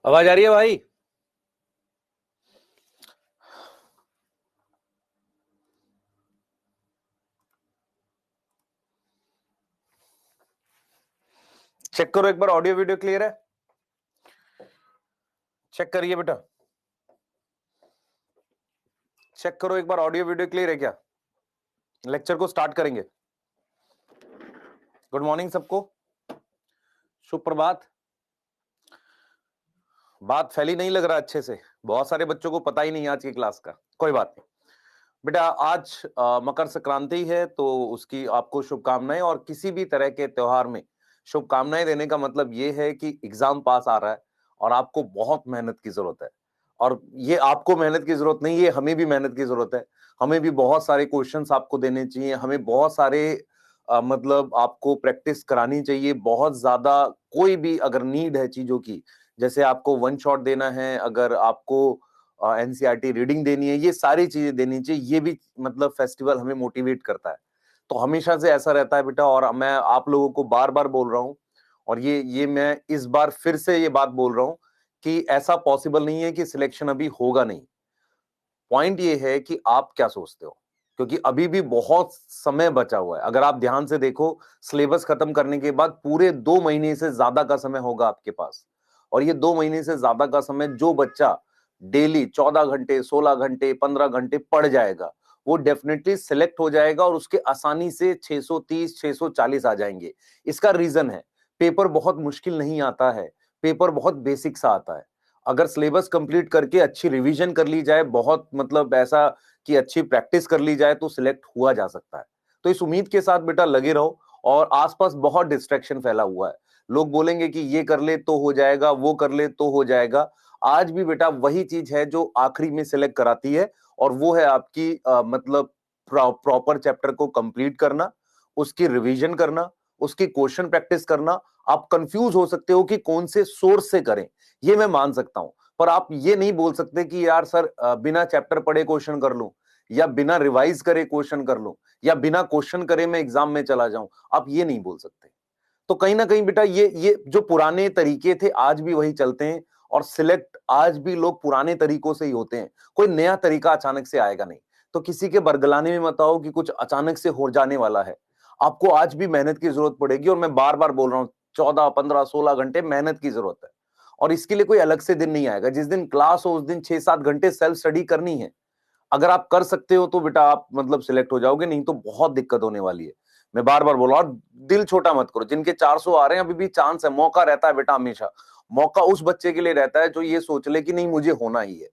आवाज आ रही है भाई? चेक करो एक बार, ऑडियो वीडियो क्लियर है? चेक करिए बेटा, चेक करो एक बार, ऑडियो वीडियो क्लियर है क्या? लेक्चर को स्टार्ट करेंगे। गुड मॉर्निंग सबको, शुभ प्रभात। बात फैली नहीं लग रहा अच्छे से, बहुत सारे बच्चों को पता ही नहीं आज की क्लास का। कोई बात नहीं बेटा, आज मकर संक्रांति है तो उसकी आपको शुभकामनाएं। और किसी भी तरह के त्योहार में शुभकामनाएं देने का मतलब ये है कि एग्जाम पास आ रहा है और आपको बहुत मेहनत की जरूरत है। और ये आपको मेहनत की जरूरत नहीं है, हमें भी मेहनत की जरूरत है। हमें भी बहुत सारे क्वेश्चंस आपको देने चाहिए, हमें बहुत सारे मतलब आपको प्रैक्टिस करानी चाहिए बहुत ज्यादा। कोई भी अगर नीड है चीजों की, जैसे आपको वन शॉट देना है, अगर आपको एनसीईआरटी रीडिंग देनी है, ये सारी चीजें देनी चाहिए। ये भी मतलब फेस्टिवल हमें मोटिवेट करता है। तो हमेशा से ऐसा रहता है बेटा, और मैं आप लोगों को बार बार बोल रहा हूं, और ये मैं इस बार फिर से ये बात बोल रहा हूं कि ऐसा पॉसिबल नहीं है कि सिलेक्शन अभी होगा नहीं। पॉइंट ये है कि आप क्या सोचते हो, क्योंकि अभी भी बहुत समय बचा हुआ है। अगर आप ध्यान से देखो, सिलेबस खत्म करने के बाद पूरे 2 महीने से ज्यादा का समय होगा आपके पास। और ये 2 महीने से ज्यादा का समय जो बच्चा डेली 14 घंटे, 16 घंटे, 15 घंटे पढ़ जाएगा, वो डेफिनेटली सिलेक्ट हो जाएगा और उसके आसानी से 630, 640 आ जाएंगे। इसका रीजन है, पेपर बहुत मुश्किल नहीं आता है, पेपर बहुत बेसिक सा आता है। अगर सिलेबस कंप्लीट करके अच्छी रिवीजन कर ली जाए, बहुत मतलब ऐसा कि अच्छी प्रैक्टिस कर ली जाए, तो सिलेक्ट हुआ जा सकता है। तो इस उम्मीद के साथ बेटा लगे रहो। और आसपास बहुत डिस्ट्रैक्शन फैला हुआ है, लोग बोलेंगे कि ये कर ले तो हो जाएगा, वो कर ले तो हो जाएगा। आज भी बेटा वही चीज है जो आखिरी में सिलेक्ट कराती है, और वो है आपकी मतलब प्रॉपर चैप्टर को कंप्लीट करना, उसकी रिवीजन करना, उसकी क्वेश्चन प्रैक्टिस करना। आप कंफ्यूज हो सकते हो कि कौन से सोर्स से करें, ये मैं मान सकता हूं, पर आप ये नहीं बोल सकते कि यार सर बिना चैप्टर पढ़े क्वेश्चन कर लूं, या बिना रिवाइज करे क्वेश्चन कर लूं, या बिना क्वेश्चन करे मैं एग्जाम में चला जाऊं। आप ये नहीं बोल सकते। तो कहीं ना कहीं बेटा ये जो पुराने तरीके थे आज भी वही चलते हैं, और सिलेक्ट आज भी लोग पुराने तरीकों से ही होते हैं। कोई नया तरीका अचानक से आएगा नहीं। तो किसी के बरगलाने में मत आओ कि कुछ अचानक से हो जाने वाला है। आपको आज भी मेहनत की जरूरत पड़ेगी, और मैं बार बार बोल रहा हूं, 14, 15, 16 घंटे मेहनत की जरूरत है। और इसके लिए कोई अलग से दिन नहीं आएगा। जिस दिन क्लास हो उस दिन 6-7 घंटे सेल्फ स्टडी करनी है। अगर आप कर सकते हो तो बेटा आप मतलब सिलेक्ट हो जाओगे, नहीं तो बहुत दिक्कत होने वाली है। मैं बार बार बोल रहा हूं, और दिल छोटा मत करो। जिनके 400 आ रहे हैं, अभी भी चांस है, मौका रहता है बेटा हमेशा। मौका उस बच्चे के लिए रहता है जो ये सोच ले कि नहीं मुझे होना ही है।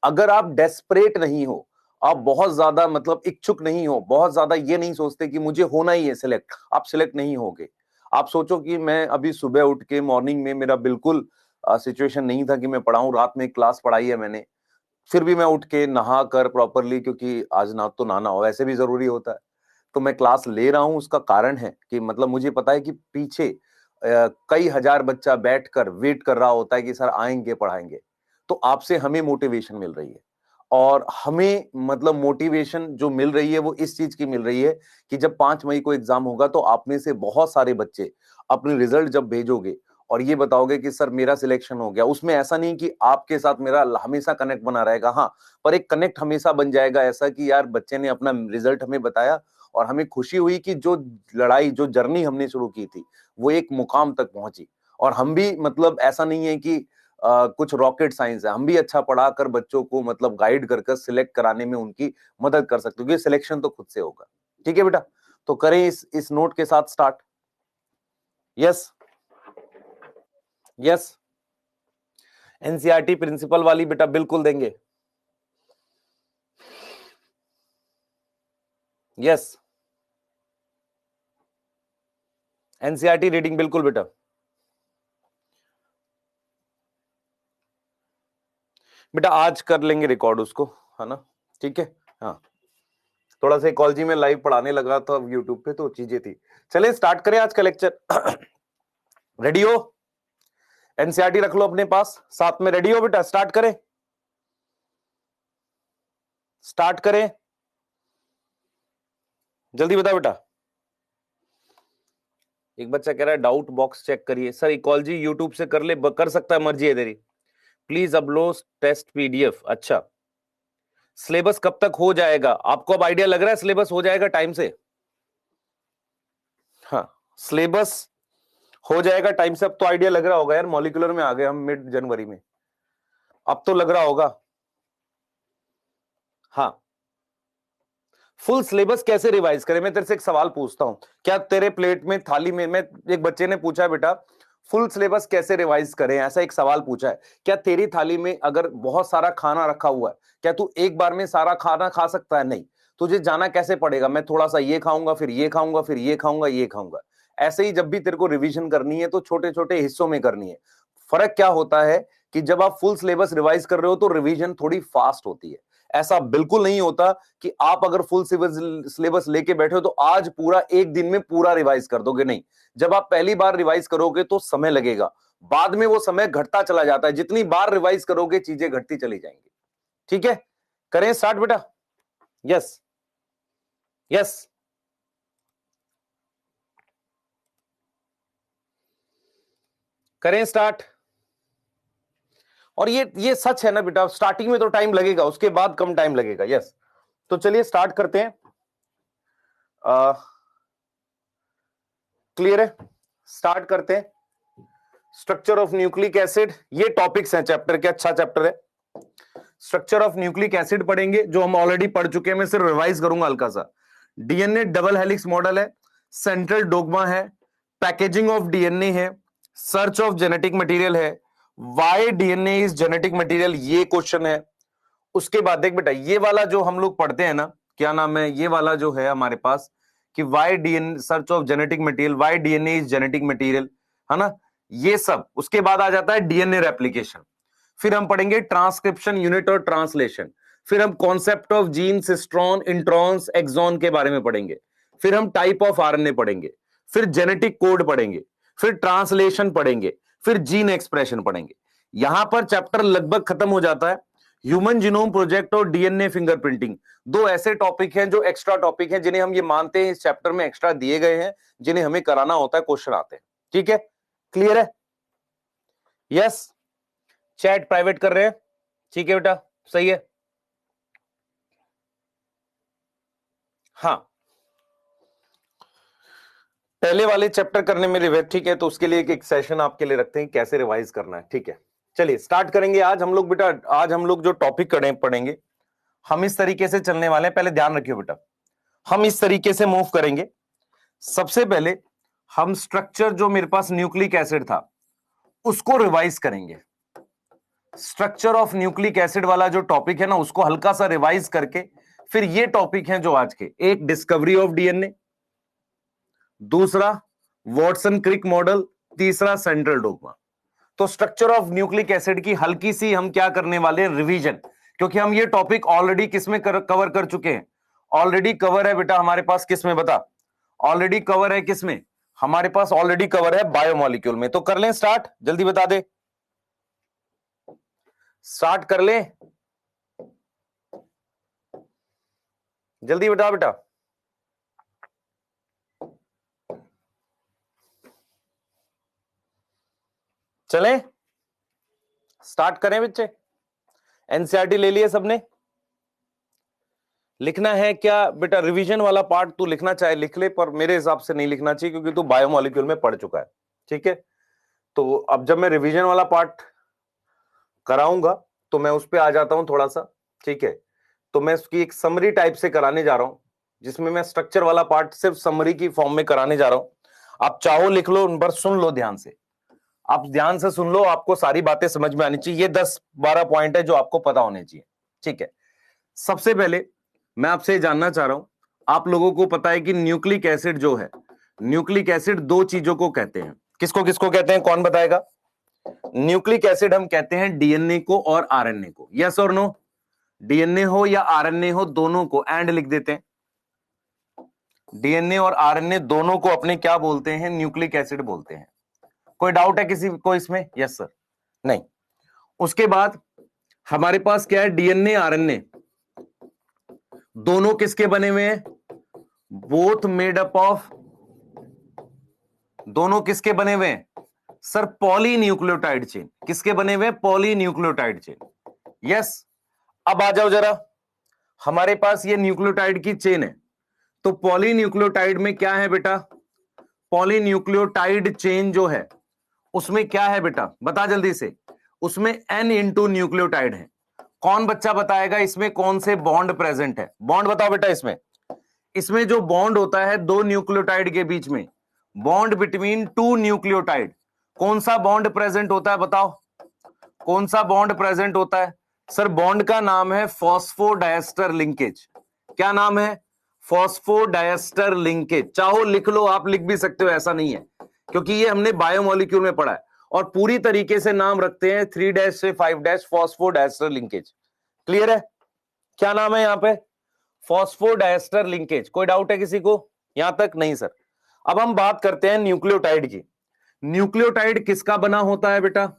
अगर आप डेस्परेट नहीं हो, आप बहुत ज्यादा मतलब इच्छुक नहीं हो, बहुत ज्यादा ये नहीं सोचते कि मुझे होना ही है सिलेक्ट, आप सिलेक्ट नहीं होगे। आप सोचो कि मैं अभी सुबह उठ के मॉर्निंग में, मेरा बिल्कुल सिचुएशन नहीं था कि मैं पढ़ाऊं, रात में क्लास पढ़ाई है मैंने, फिर भी मैं उठ के नहा कर प्रॉपरली, क्योंकि आज ना तो नहाना हो वैसे भी जरूरी होता है, तो मैं क्लास ले रहा हूं। उसका कारण है कि मतलब मुझे पता है कि पीछे कई हजार बच्चा बैठकर वेट कर रहा होता है कि सर आएंगे पढ़ाएंगे। तो आपसे हमें मोटिवेशन मिल रही है, और हमें मतलब मोटिवेशन जो मिल रही है वो इस चीज की मिल रही है कि जब 5 मई को एग्जाम होगा तो आप में से बहुत सारे बच्चे अपने रिजल्ट जब भेजोगे और ये बताओगे कि सर मेरा सिलेक्शन हो गया, उसमें ऐसा नहीं कि आपके साथ मेरा हमेशा कनेक्ट बना रहेगा, हाँ, पर एक कनेक्ट हमेशा बन जाएगा ऐसा कि यार बच्चे ने अपना रिजल्ट हमें बताया, और हमें खुशी हुई कि जो लड़ाई, जो जर्नी हमने शुरू की थी वो एक मुकाम तक पहुंची। और हम भी मतलब ऐसा नहीं है कि कुछ रॉकेट साइंस है, हम भी अच्छा पढ़ाकर बच्चों को मतलब गाइड कर सिलेक्ट कराने में उनकी मदद कर सकते हो, क्योंकि सिलेक्शन तो खुद से होगा। ठीक है बेटा, तो करें इस नोट के साथ start. Yes, yes, NCERT principal वाली बेटा बिल्कुल देंगे। यस, एनसीईआरटी रीडिंग बिल्कुल बेटा। बेटा आज कर लेंगे रिकॉर्ड उसको, है ना? ठीक है, हाँ। थोड़ा सा इकोलॉजी में लाइव पढ़ाने लगा था यूट्यूब पे, तो चीजें थी। चलिए स्टार्ट करें आज का लेक्चर। रेडी हो? एनसीईआरटी रख लो अपने पास, साथ में रेडी हो बेटा? स्टार्ट करें, स्टार्ट करें, जल्दी बताओ बेटा। एक बच्चा कह रहा है डाउट बॉक्स चेक करिए। सर इकोलॉजी यूट्यूब से कर ले, कर सकता है, मर्जी है तेरी। Please upload test PDF. अच्छा, सिलेबस कब तक हो जाएगा? आपको अब आइडिया लग रहा है सिलेबस हो जाएगा टाइम से? हाँ, सिलेबस हो जाएगा टाइम से। अब तो आइडिया लग रहा होगा यार, मॉलिक्यूलर में आ गए हम मिड जनवरी में, अब तो लग रहा होगा। हाँ, फुल सिलेबस कैसे रिवाइज करें? मैं तेरे से एक सवाल पूछता हूं, क्या तेरे प्लेट में थाली में, मैं एक बच्चे ने पूछा है बेटा फुल सिलेबस कैसे रिवाइज करें, ऐसा एक सवाल पूछा है। क्या तेरी थाली में अगर बहुत सारा खाना रखा हुआ है, क्या तू एक बार में सारा खाना खा सकता है? नहीं। तुझे जाना कैसे पड़ेगा? मैं थोड़ा सा ये खाऊंगा, फिर ये खाऊंगा, फिर ये खाऊंगा, ये खाऊंगा। ऐसे ही जब भी तेरे को रिवीजन करनी है तो छोटे छोटे हिस्सों में करनी है। फर्क क्या होता है कि जब आप फुल सिलेबस रिवाइज कर रहे हो तो रिवीजन थोड़ी फास्ट होती है। ऐसा बिल्कुल नहीं होता कि आप अगर फुल सिलेबस लेके बैठे हो तो आज पूरा एक दिन में पूरा रिवाइज कर दोगे, नहीं। जब आप पहली बार रिवाइज करोगे तो समय लगेगा, बाद में वो समय घटता चला जाता है। जितनी बार रिवाइज करोगे चीजें घटती चली जाएंगी। ठीक है, करें स्टार्ट बेटा? यस यस, करें स्टार्ट। और ये सच है ना बेटा, स्टार्टिंग में तो टाइम लगेगा, उसके बाद कम टाइम लगेगा। यस, तो चलिए स्टार्ट करते हैं। क्लियर है? स्टार्ट करते हैं। स्ट्रक्चर ऑफ न्यूक्लिक एसिड, ये टॉपिक्स हैं चैप्टर के, अच्छा चैप्टर है। स्ट्रक्चर ऑफ न्यूक्लिक एसिड पढ़ेंगे जो हम ऑलरेडी पढ़ चुके हैं, मैं सिर्फ रिवाइज करूंगा हल्का सा। डीएनए डबल हेलिक्स मॉडल है, सेंट्रल डोग्मा है, पैकेजिंग ऑफ डीएनए है, सर्च ऑफ जेनेटिक मटेरियल है, why DNA is genetic material, ये क्वेश्चन है। उसके बाद देख बेटा, ये वाला जो हम लोग पढ़ते हैं ना, क्या नाम है ये वाला जो है हमारे पास, कि why DNA search of genetic material, why DNA is genetic material, है ना, ये सब। उसके बाद आ जाता है डीएनए रेप्लिकेशन। फिर हम पढ़ेंगे ट्रांसक्रिप्शन यूनिट और ट्रांसलेशन। फिर हम concept of gene, cistron, introns, exon के बारे में पढ़ेंगे। फिर हम टाइप ऑफ आरएनए पढ़ेंगे। फिर जेनेटिक कोड पढ़ेंगे। फिर ट्रांसलेशन पढ़ेंगे। फिर जीन एक्सप्रेशन पढ़ेंगे। यहां पर चैप्टर लगभग खत्म हो जाता है। ह्यूमन जीनोम प्रोजेक्ट और डीएनए फिंगरप्रिंटिंग, दो ऐसे टॉपिक हैं जो एक्स्ट्रा टॉपिक हैं, जिन्हें हम ये मानते हैं इस चैप्टर में एक्स्ट्रा दिए गए हैं, जिन्हें हमें कराना होता है, क्वेश्चन आते हैं। ठीक है, क्लियर है? यस, चैट प्राइवेट कर रहे हैं, ठीक है बेटा, सही है। हाँ, पहले वाले चैप्टर करने में रिवाइज, ठीक है, तो उसके लिए एक सेशन आपके लिए रखते हैं कैसे रिवाइज करना है। ठीक है, चलिए स्टार्ट करेंगे। आज हम लोग बेटा, आज हम लोग जो टॉपिक पढ़ेंगे, हम इस तरीके से चलने वाले हैं। पहले ध्यान रखियो बेटा, हम इस तरीके से मूव करेंगे। सबसे पहले हम स्ट्रक्चर, जो मेरे पास न्यूक्लिक एसिड था, उसको रिवाइज करेंगे। स्ट्रक्चर ऑफ न्यूक्लिक एसिड वाला जो टॉपिक है ना, उसको हल्का सा रिवाइज करके फिर ये टॉपिक है जो आज के, एक डिस्कवरी ऑफ डीएनए, दूसरा वॉटसन क्रिक मॉडल, तीसरा सेंट्रल डोग्मा। तो स्ट्रक्चर ऑफ न्यूक्लिक एसिड की हल्की सी हम क्या करने वाले हैं, रिवीजन। क्योंकि हम ये टॉपिक ऑलरेडी किसमें कवर कर चुके हैं, ऑलरेडी कवर है बेटा हमारे पास किसमें, बता, ऑलरेडी कवर है किसमें, हमारे पास ऑलरेडी कवर है बायोमोलिक्यूल में। तो कर लें स्टार्ट, जल्दी बता दे, स्टार्ट कर लें, जल्दी बता बेटा। चलें, स्टार्ट करें बच्चे? एनसीईआरटी ले लिए सबने? लिखना है क्या बेटा? रिवीजन वाला पार्ट तू लिखना चाहे लिख ले, पर मेरे हिसाब से नहीं लिखना चाहिए क्योंकि तू बायोमोलिक्यूल में पढ़ चुका है। ठीक है, तो अब जब मैं रिवीजन वाला पार्ट कराऊंगा तो मैं उस पर आ जाता हूं थोड़ा सा। ठीक है, तो मैं उसकी एक समरी टाइप से कराने जा रहा हूं, जिसमें मैं स्ट्रक्चर वाला पार्ट सिर्फ समरी की फॉर्म में कराने जा रहा हूं। आप चाहो लिख लो, उन पर सुन लो ध्यान से, आप ध्यान से सुन लो, आपको सारी बातें समझ में आनी चाहिए। ये 10-12 पॉइंट है जो आपको पता होने चाहिए। ठीक है, सबसे पहले मैं आपसे जानना चाह रहा हूं, आप लोगों को पता है कि न्यूक्लिक एसिड जो है, न्यूक्लिक एसिड दो चीजों को कहते हैं। किसको किसको कहते हैं, कौन बताएगा? न्यूक्लिक एसिड हम कहते हैं डीएनए को और आरएनए को। यस और नो? डीएनए हो या आरएनए हो, दोनों को एंड लिख देते हैं। डीएनए और आरएनए दोनों को अपने क्या बोलते हैं, न्यूक्लिक एसिड बोलते हैं। कोई डाउट है किसी को इसमें? Yes sir? नहीं। उसके बाद हमारे पास क्या है, डीएनए आरएनए दोनों किसके बने हुए हैं, बोथ मेड अप ऑफ, दोनों किसके बने हुए हैं, सर पॉलीन्यूक्लियोटाइड चेन। किसके बने हुए? Polynucleotide chain. यस। अब आ जाओ जरा, हमारे पास ये न्यूक्लियोटाइड की चेन है, तो पॉलीन्यूक्लियोटाइड में क्या है बेटा? पॉलीन्यूक्लियोटाइड चेन जो है उसमें क्या है बेटा? बता जल्दी से। उसमें N इंटू न्यूक्लियोटाइड है। कौन बच्चा बताएगा इसमें कौन से बॉन्ड प्रेजेंट है? बॉन्ड बताओ बेटा। इसमें जो बॉन्ड होता है दो न्यूक्लियोटाइड के बीच में, बॉन्ड बिटवीन टू न्यूक्लियोटाइड, कौन सा बॉन्ड प्रेजेंट होता है? बताओ कौन सा बॉन्ड प्रेजेंट होता है? सर बॉन्ड का नाम है फॉस्फोडाइएस्टर लिंकेज। क्या नाम है? Phosphodiester linkage. चाहो लिख लो, आप लिख भी सकते हो, ऐसा नहीं है, क्योंकि ये हमने बायोमोलिक्यूल में पढ़ा है और पूरी तरीके से नाम रखते हैं 3 से 5 फॉस्फोडाइएस्टर लिंकेज। क्लियर है? क्या नाम है यहां पे? Phosphodiester linkage. कोई डाउट है किसी को यहां तक? नहीं सर। अब हम बात करते हैं न्यूक्लियोटाइड की। न्यूक्लियोटाइड किसका बना होता है बेटा?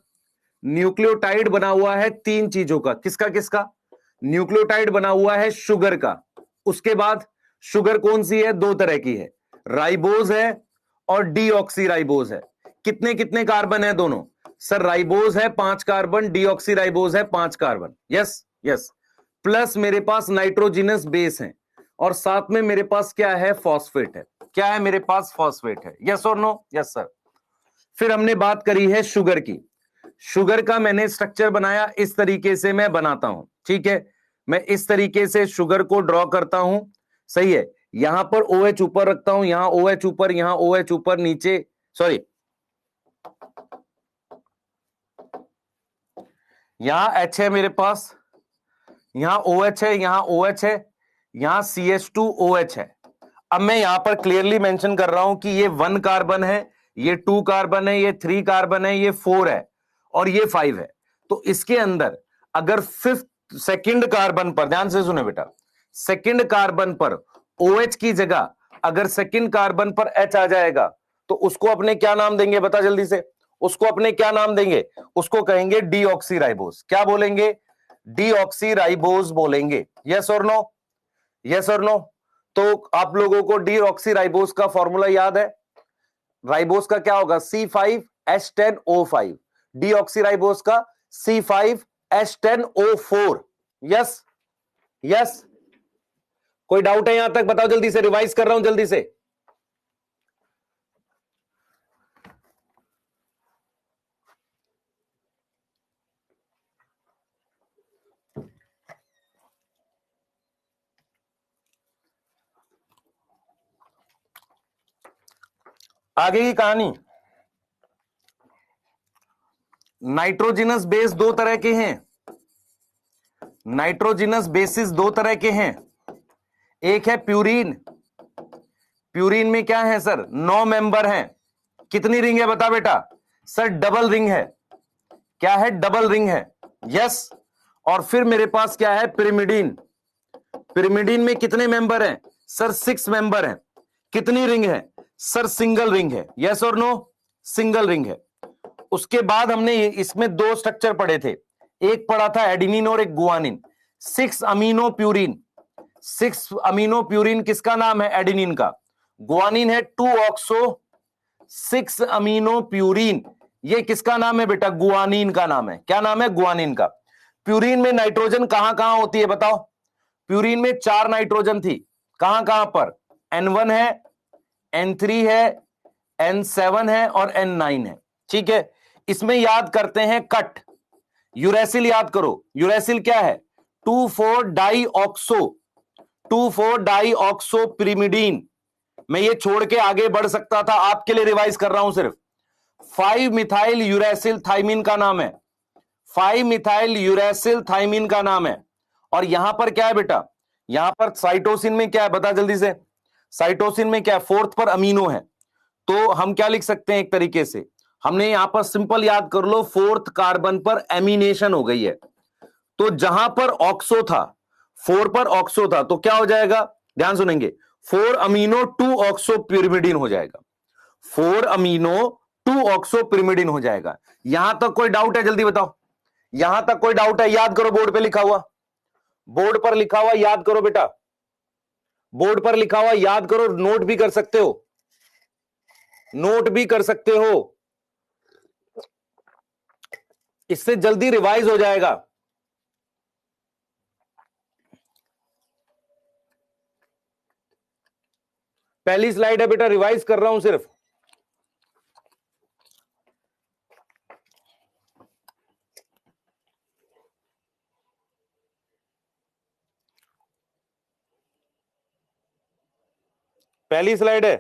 न्यूक्लियोटाइड बना हुआ है तीन चीजों का। किसका किसका? न्यूक्लियोटाइड बना हुआ है शुगर का। उसके बाद शुगर कौन सी है? दो तरह की है, राइबोज है और डीऑक्सीराइबोज है। कितने कितने कार्बन है दोनों? सर राइबोज है 5 कार्बन, डीऑक्सीराइबोज है 5 कार्बन। Yes yes. प्लस मेरे पास नाइट्रोजिनस बेस है और साथ में मेरे पास क्या है? फॉस्फेट है। क्या है मेरे पास? फॉस्फेट है। यस और नो? Yes sir. फिर हमने बात करी है शुगर की। शुगर का मैंने स्ट्रक्चर बनाया, इस तरीके से मैं बनाता हूं। ठीक है, मैं इस तरीके से शुगर को ड्रॉ करता हूं। सही है। यहां पर OH ऊपर रखता हूं, यहां OH ऊपर, यहां OH ऊपर, नीचे सॉरी यहां H है मेरे पास, यहां OH है, यहां OH है, यहां CH2OH है। अब मैं यहां पर क्लियरली मेंशन कर रहा हूं कि ये 1 कार्बन है, ये 2 कार्बन है, ये 3 कार्बन है, ये 4 है और ये 5 है। तो इसके अंदर अगर सेकंड कार्बन पर, ध्यान से सुने बेटा, सेकंड कार्बन पर OH की जगह अगर सेकंड कार्बन पर H आ जाएगा तो उसको अपने क्या नाम देंगे? बता जल्दी से। उसको अपने क्या नाम देंगे? उसको कहेंगे डीऑक्सीराइबोज। क्या बोलेंगे? डीऑक्सीराइबोज बोलेंगे। यस और नो? यस और नो? तो आप लोगों को डीऑक्सीराइबोज का फॉर्मूला याद है? राइबोज का क्या होगा? C5H10O5। डीऑक्सीराइबोज का C5H10O4। Yes yes. कोई डाउट है यहां तक? बताओ जल्दी से, रिवाइज कर रहा हूं जल्दी से। आगे की कहानी, नाइट्रोजिनस बेस दो तरह के हैं। नाइट्रोजिनस बेसिस दो तरह के हैं। एक है प्यूरीन। प्यूरीन में क्या है सर? 9 मेंबर हैं। कितनी रिंग है बता बेटा? सर डबल रिंग है। क्या है? डबल रिंग है। यस। और फिर मेरे पास क्या है? पिरिमिडीन। पिरिमिडीन में कितने मेंबर हैं? सर 6 मेंबर हैं। कितनी रिंग है? सर सिंगल रिंग है। यस और नो? सिंगल रिंग है। उसके बाद हमने इसमें दो स्ट्रक्चर पढ़े थे, एक पढ़ा था एडिनिन और एक guanine. 6 amino purine. 6 amino purine किसका नाम है? एडिनिन का। गुआनिन है 2 ऑक्सो 6 अमीनो प्यूरिन। ये किसका नाम है बेटा? गुआनिन का नाम है। क्या नाम है? गुआनिन का। प्यूरिन में नाइट्रोजन कहां कहां होती है बताओ? प्यूरिन में 4 नाइट्रोजन थी। कहां कहां पर? N1 है, N3 है, N7 है और N9 है। ठीक है। इसमें याद करते हैं कट, यूरेसिल याद करो। यूरेसिल क्या है? 2,4-डाईऑक्सो 2,4-डाईऑक्सो पिरिमिडीन। मैं ये छोड़ के आगे बढ़ सकता था, आपके लिए रिवाइज कर रहा हूं सिर्फ। 5 मिथाइल यूरेसिल थाइमिन का नाम है। 5 मिथाइल यूरेसिल थाइमिन का नाम है। और यहां पर क्या है बेटा? यहां पर साइटोसिन में क्या है? बता जल्दी से। साइटोसिन में क्या है? 4th पर अमीनो है। तो हम क्या लिख सकते हैं? एक तरीके से हमने यहां पर सिंपल याद कर लो, 4th कार्बन पर एमिनेशन हो गई है। तो जहां पर ऑक्सो था, 4 पर ऑक्सो था, तो क्या हो जाएगा? ध्यान सुनेंगे, 4 अमीनो 2 ऑक्सो पिरिमिडीन हो जाएगा। 4 अमीनो 2 ऑक्सो पिरिमिडीन हो जाएगा। यहां तक कोई डाउट है? जल्दी बताओ। यहां तक कोई डाउट है? याद करो, बोर्ड पे लिखा हुआ, बोर्ड पर लिखा हुआ याद करो बेटा, बोर्ड पर लिखा हुआ याद करो। नोट भी कर सकते हो, नोट भी कर सकते हो। इससे जल्दी रिवाइज हो जाएगा। पहली स्लाइड है बेटा, रिवाइज कर रहा हूं सिर्फ। पहली स्लाइड है।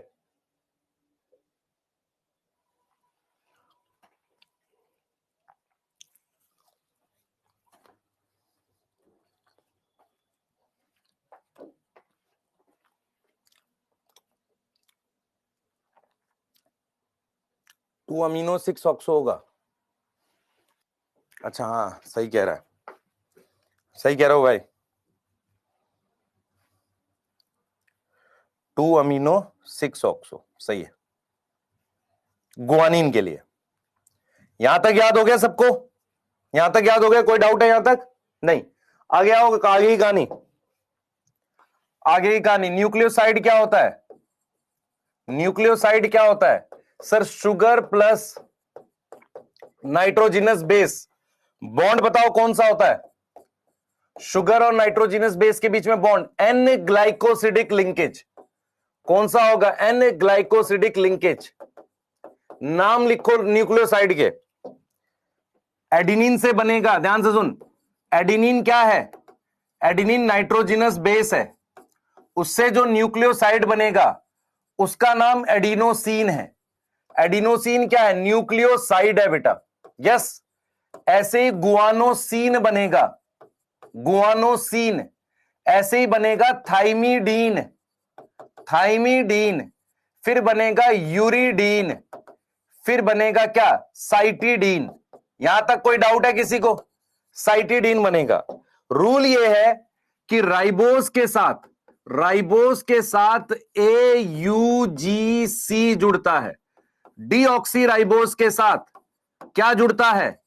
टू अमीनो 6 ऑक्सो होगा। अच्छा हाँ, सही कह रहा है, सही कह रहा हूं भाई। 2 अमीनो 6 ऑक्सो सही है गुआनिन के लिए। यहां तक याद हो गया सबको? यहां तक याद हो गया? कोई डाउट है यहां तक? नहीं। आगे आओ, आगे की कहानी, आगे की कहानी। न्यूक्लियोसाइड क्या होता है? न्यूक्लियोसाइड क्या होता है sir? Sugar plus nitrogenous base. Bond बताओ कौन सा होता है? शुगर और नाइट्रोजिनस बेस के बीच में बॉन्ड, एन ग्लाइकोसिडिक लिंकेज। कौन सा होगा? N glycosidic linkage. नाम लिखो न्यूक्लियोसाइड के। एडिनिन से बनेगा, ध्यान से सुन। एडिनिन क्या है? एडिनिन नाइट्रोजिनस बेस है। उससे जो न्यूक्लियोसाइड बनेगा उसका नाम एडिनोसिन है। एडिनोसिन क्या है? न्यूक्लियोसाइड है बेटा। यस, ऐसे ही गुआनोसिन बनेगा, गुआनोसिन। ऐसे ही बनेगा थाइमीडीन, थाइमीडीन। फिर बनेगा यूरिडीन, फिर बनेगा क्या? साइटिडीन। यहां तक कोई डाउट है किसी को? साइटिडीन बनेगा। रूल यह है कि राइबोस के साथ, राइबोस के साथ AUGC जुड़ता है। डीऑक्सी राइबोस के साथ क्या जुड़ता है?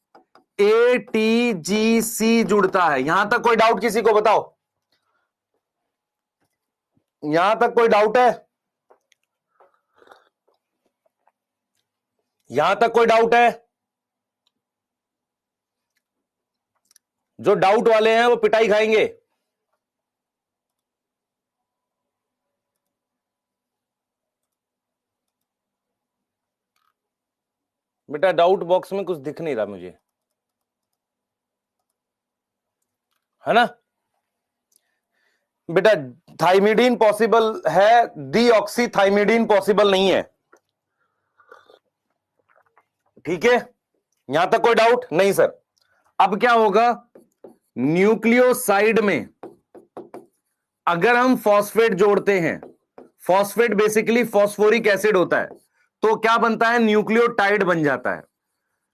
ATGC जुड़ता है। यहां तक कोई डाउट किसी को? बताओ, यहां तक कोई डाउट है? यहां तक कोई डाउट है? जो डाउट वाले हैं वो पिटाई खाएंगे। बेटा डाउट बॉक्स में कुछ दिख नहीं रहा मुझे, है ना बेटा? थाइमिडीन पॉसिबल है, डीऑक्सीथाइमिडीन पॉसिबल नहीं है। ठीक है, यहां तक कोई डाउट नहीं सर? अब क्या होगा? न्यूक्लियोसाइड में अगर हम फॉस्फेट जोड़ते हैं, फॉस्फेट बेसिकली फॉस्फोरिक एसिड होता है, तो क्या बनता है? न्यूक्लियोटाइड बन जाता है।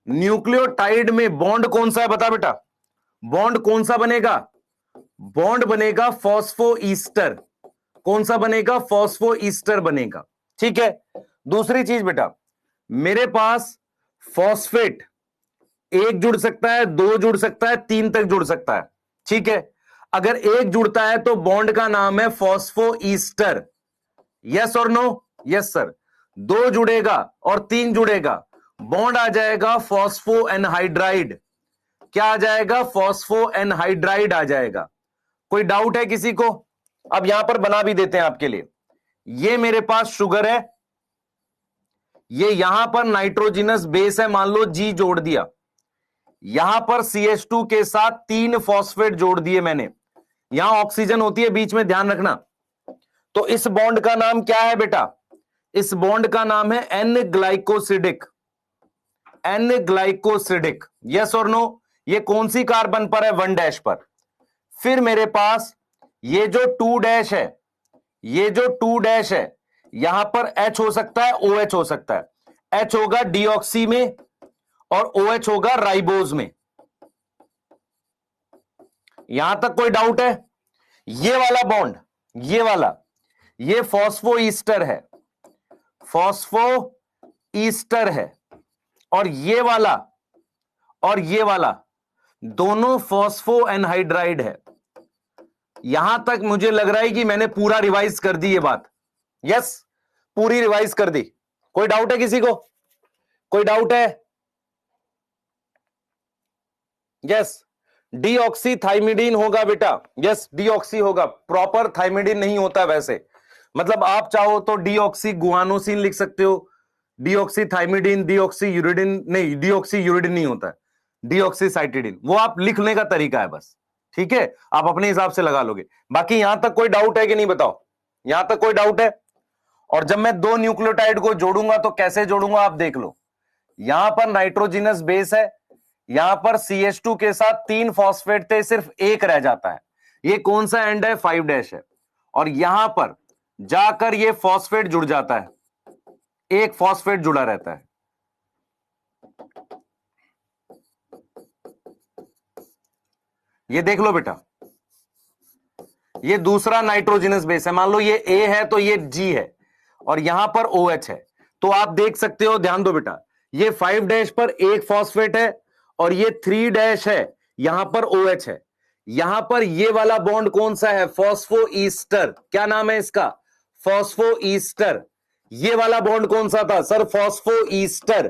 न्यूक्लियोटाइड में बॉन्ड कौन सा है बता बेटा? बॉन्ड कौन सा बनेगा? बॉन्ड बनेगा फॉस्फोईस्टर। कौन सा बनेगा? फॉस्फोईस्टर बनेगा। ठीक है। दूसरी चीज बेटा, मेरे पास फॉस्फेट एक जुड़ सकता है, दो जुड़ सकता है, तीन तक जुड़ सकता है। ठीक है। अगर एक जुड़ता है तो बॉन्ड का नाम है फॉस्फोईस्टर। यस और नो? Yes sir. दो जुड़ेगा और तीन जुड़ेगा, बॉन्ड आ जाएगा फॉस्फो एनहाइड्राइड। क्या आ जाएगा? फॉस्फो एनहाइड्राइड आ जाएगा। कोई डाउट है किसी को? अब यहां पर बना भी देते हैं आपके लिए। ये मेरे पास शुगर है, ये यहां पर नाइट्रोजिनस बेस है, मान लो G जोड़ दिया। यहां पर CH2 के साथ 3 फॉस्फेट जोड़ दिए मैंने। यहां ऑक्सीजन होती है बीच में, ध्यान रखना। तो इस बॉन्ड का नाम क्या है बेटा? इस बॉन्ड का नाम है N glycosidic. N glycosidic. Yes और नो? ये कौन सी कार्बन पर है? 1' पर। फिर मेरे पास ये जो 2' है, ये जो 2' है, यहां पर H हो सकता है, OH हो सकता है। H होगा डीऑक्सी में और OH होगा राइबोज में। यहां तक कोई डाउट है? ये वाला बॉन्ड, ये वाला, ये फॉस्फोईस्टर है, फॉस्फोईस्टर है। और ये वाला और ये वाला दोनों फॉस्फो एनहाइड्राइड है। यहां तक मुझे लग रहा है कि मैंने पूरा रिवाइज कर दी ये बात। यस, पूरी रिवाइज कर दी। कोई डाउट है किसी को? कोई डाउट है? यस, डीऑक्सीथाइमिडीन होगा बेटा, यस डीऑक्सी होगा, प्रॉपर थाइमिडीन नहीं होता वैसे, मतलब आप चाहो तो डीऑक्सी गुआनोसिन लिख सकते हो, डीऑक्सीथाइमिडीन, डीऑक्सी यूरिडिन नहीं, डीऑक्सी यूरिडिन नहीं होता है, डीऑक्सीसाइटिडीन, वो आप लिखने का तरीका है बस, ठीक है, आप अपने हिसाब से लगा लोगे। बाकी यहां तक कोई डाउट है कि नहीं बताओ, यहां तक कोई डाउट है? और जब मैं दो न्यूक्लियोटाइड को जोड़ूंगा तो कैसे जोड़ूंगा आप देख लो, यहां पर नाइट्रोजिनस बेस है, यहां पर CH2 के साथ 3 फॉस्फेट थे, सिर्फ एक रह जाता है, ये कौन सा एंड है, 5' है, और यहां पर जाकर ये फॉस्फेट जुड़ जाता है, एक फॉस्फेट जुड़ा रहता है, ये देख लो बेटा, ये दूसरा नाइट्रोजिनस बेस है, मान लो ये A है तो ये G है और यहां पर OH है, तो आप देख सकते हो, ध्यान दो बेटा, ये 5' पर एक फॉस्फेट है और ये 3' है, यहां पर OH है, यहां पर ये वाला बॉन्ड कौन सा है, फॉस्फो ईस्टर, क्या नाम है इसका, फॉस्फो ईस्टर, ये वाला बॉन्ड कौन सा था सर, फॉस्फो ईस्टर,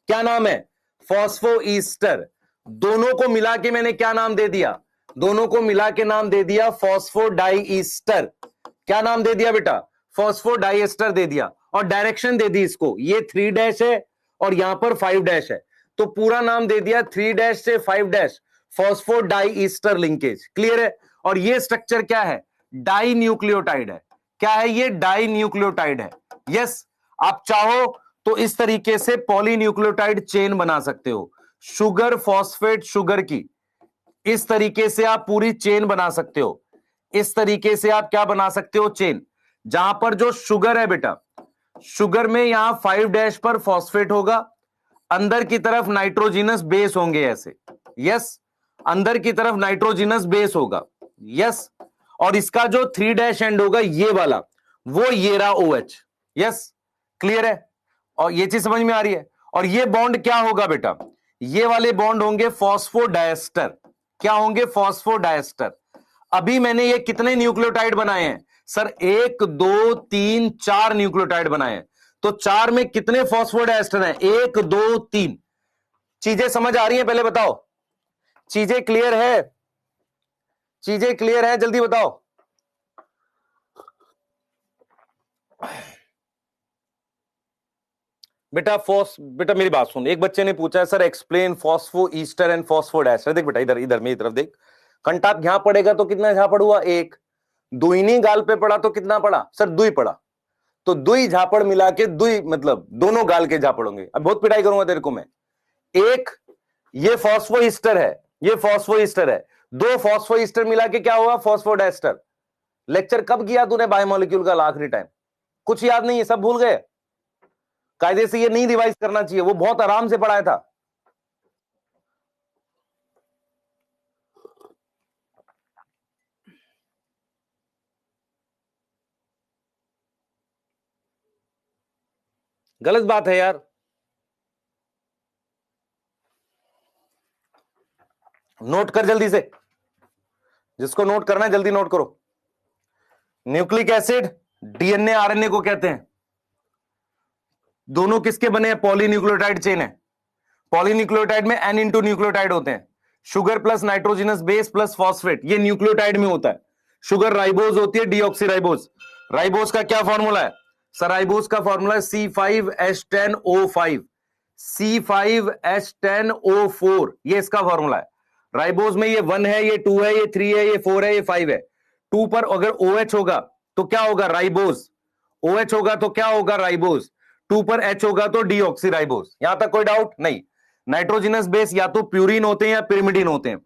क्या नाम है, फॉस्फो ईस्टर, दोनों को मिला के मैंने क्या नाम दे दिया, दोनों को मिला के नाम दे दिया फॉस्फोडाइईस्टर, क्या नाम दे दिया बेटा, फॉस्फोडाइएस्टर दे दिया, और डायरेक्शन दे दी इसको, ये 3' है और यहां पर 5' है, तो पूरा नाम दे दिया 3' से 5' फॉस्फोडाइईस्टर लिंकेज, क्लियर है। और ये स्ट्रक्चर क्या है, डाई न्यूक्लियोटाइड है, क्या है ये, डाई न्यूक्लियोटाइड है, यस। आप चाहो तो इस तरीके से पॉलीन्यूक्लियोटाइड चेन बना सकते हो, शुगर फॉस्फेट शुगर की, इस तरीके से आप पूरी चेन बना सकते हो, इस तरीके से आप क्या बना सकते हो, चेन, जहां पर जो शुगर है बेटा, शुगर में यहां 5' पर फॉस्फेट होगा, अंदर की तरफ नाइट्रोजिनस बेस होंगे ऐसे, यस, अंदर की तरफ नाइट्रोजिनस बेस होगा, यस, और इसका जो 3' एंड होगा ये वाला, वो ये रहा OH, यस, क्लियर है, और ये चीज समझ में आ रही है। और ये बॉन्ड क्या होगा बेटा, ये वाले बॉन्ड होंगे फॉस्फोडाइएस्टर, क्या होंगे, फॉस्फोडाइएस्टर। अभी मैंने ये कितने न्यूक्लियोटाइड बनाए हैं सर, 1 2 3 4 न्यूक्लियोटाइड बनाए हैं, तो 4 में कितने फॉस्फोडाइएस्टर हैं, 1 2 3, चीजें समझ आ रही हैं, पहले बताओ, चीजें क्लियर है, चीजें क्लियर है, जल्दी बताओ। बेटा मेरी बात सुन, एक बच्चे ने पूछा है sir explain phospho Easter and phosphodiester, देख बेटा इधर इधर मेरी तरफ देख, कंटाप यहां पड़ेगा तो कितना झापड़ हुआ, एक, दुईनी गाल पे पड़ा तो कितना पड़ा सर, दुई पड़ा, तो दुई झापड़ मिला के दुई मतलब दोनों गाल के झापड़ होंगे। अब बहुत पिटाई करूंगा तेरे को मैं, एक ये फॉस्फो ईस्टर है, ये फॉस्फो ईस्टर है, दो फॉस्फो ईस्टर मिला के क्या हुआ, फॉस्फोडाइएस्टर। लेक्चर कब किया तूने बायोमोलिक्यूल का आखिरी टाइम, कुछ याद नहीं है, सब भूल गए, कायदे से ये नहीं रिवाइज करना चाहिए, वो बहुत आराम से पढ़ाया था। गलत बात है यार, नोट कर जल्दी से, जिसको नोट करना है जल्दी नोट करो। न्यूक्लिक एसिड DNA RNA को कहते हैं, दोनों किसके बने हैं, पॉलीन्यूक्लियोटाइड चेन है, पॉलीन्यूक्लियोटाइड में N इंटू न्यूक्लियोटाइड होते हैं, sugar plus nitrogenous base plus phosphate, ये न्यूक्लियोटाइड में होता है, शुगर राइबोज होती है, डीऑक्सीराइबोज, राइबोज का क्या फॉर्मूला है सर, राइबोज का फॉर्मूला है C5H10O5, C5H10O4, ये इसका फॉर्मूला है। राइबोज में ये 1 है, ये 2 है, ये 3 है, ये 4 है, ये 5 है, 2 पर अगर OH होगा तो क्या होगा, राइबोज, OH होगा तो क्या होगा, राइबोज, 2 पर H होगा तो डीऑक्सीराइबोज, यहां तक कोई डाउट नहीं। नाइट्रोजिनस बेस या तो प्यूरिन होते हैं या पिरिमिडिन होते हैं,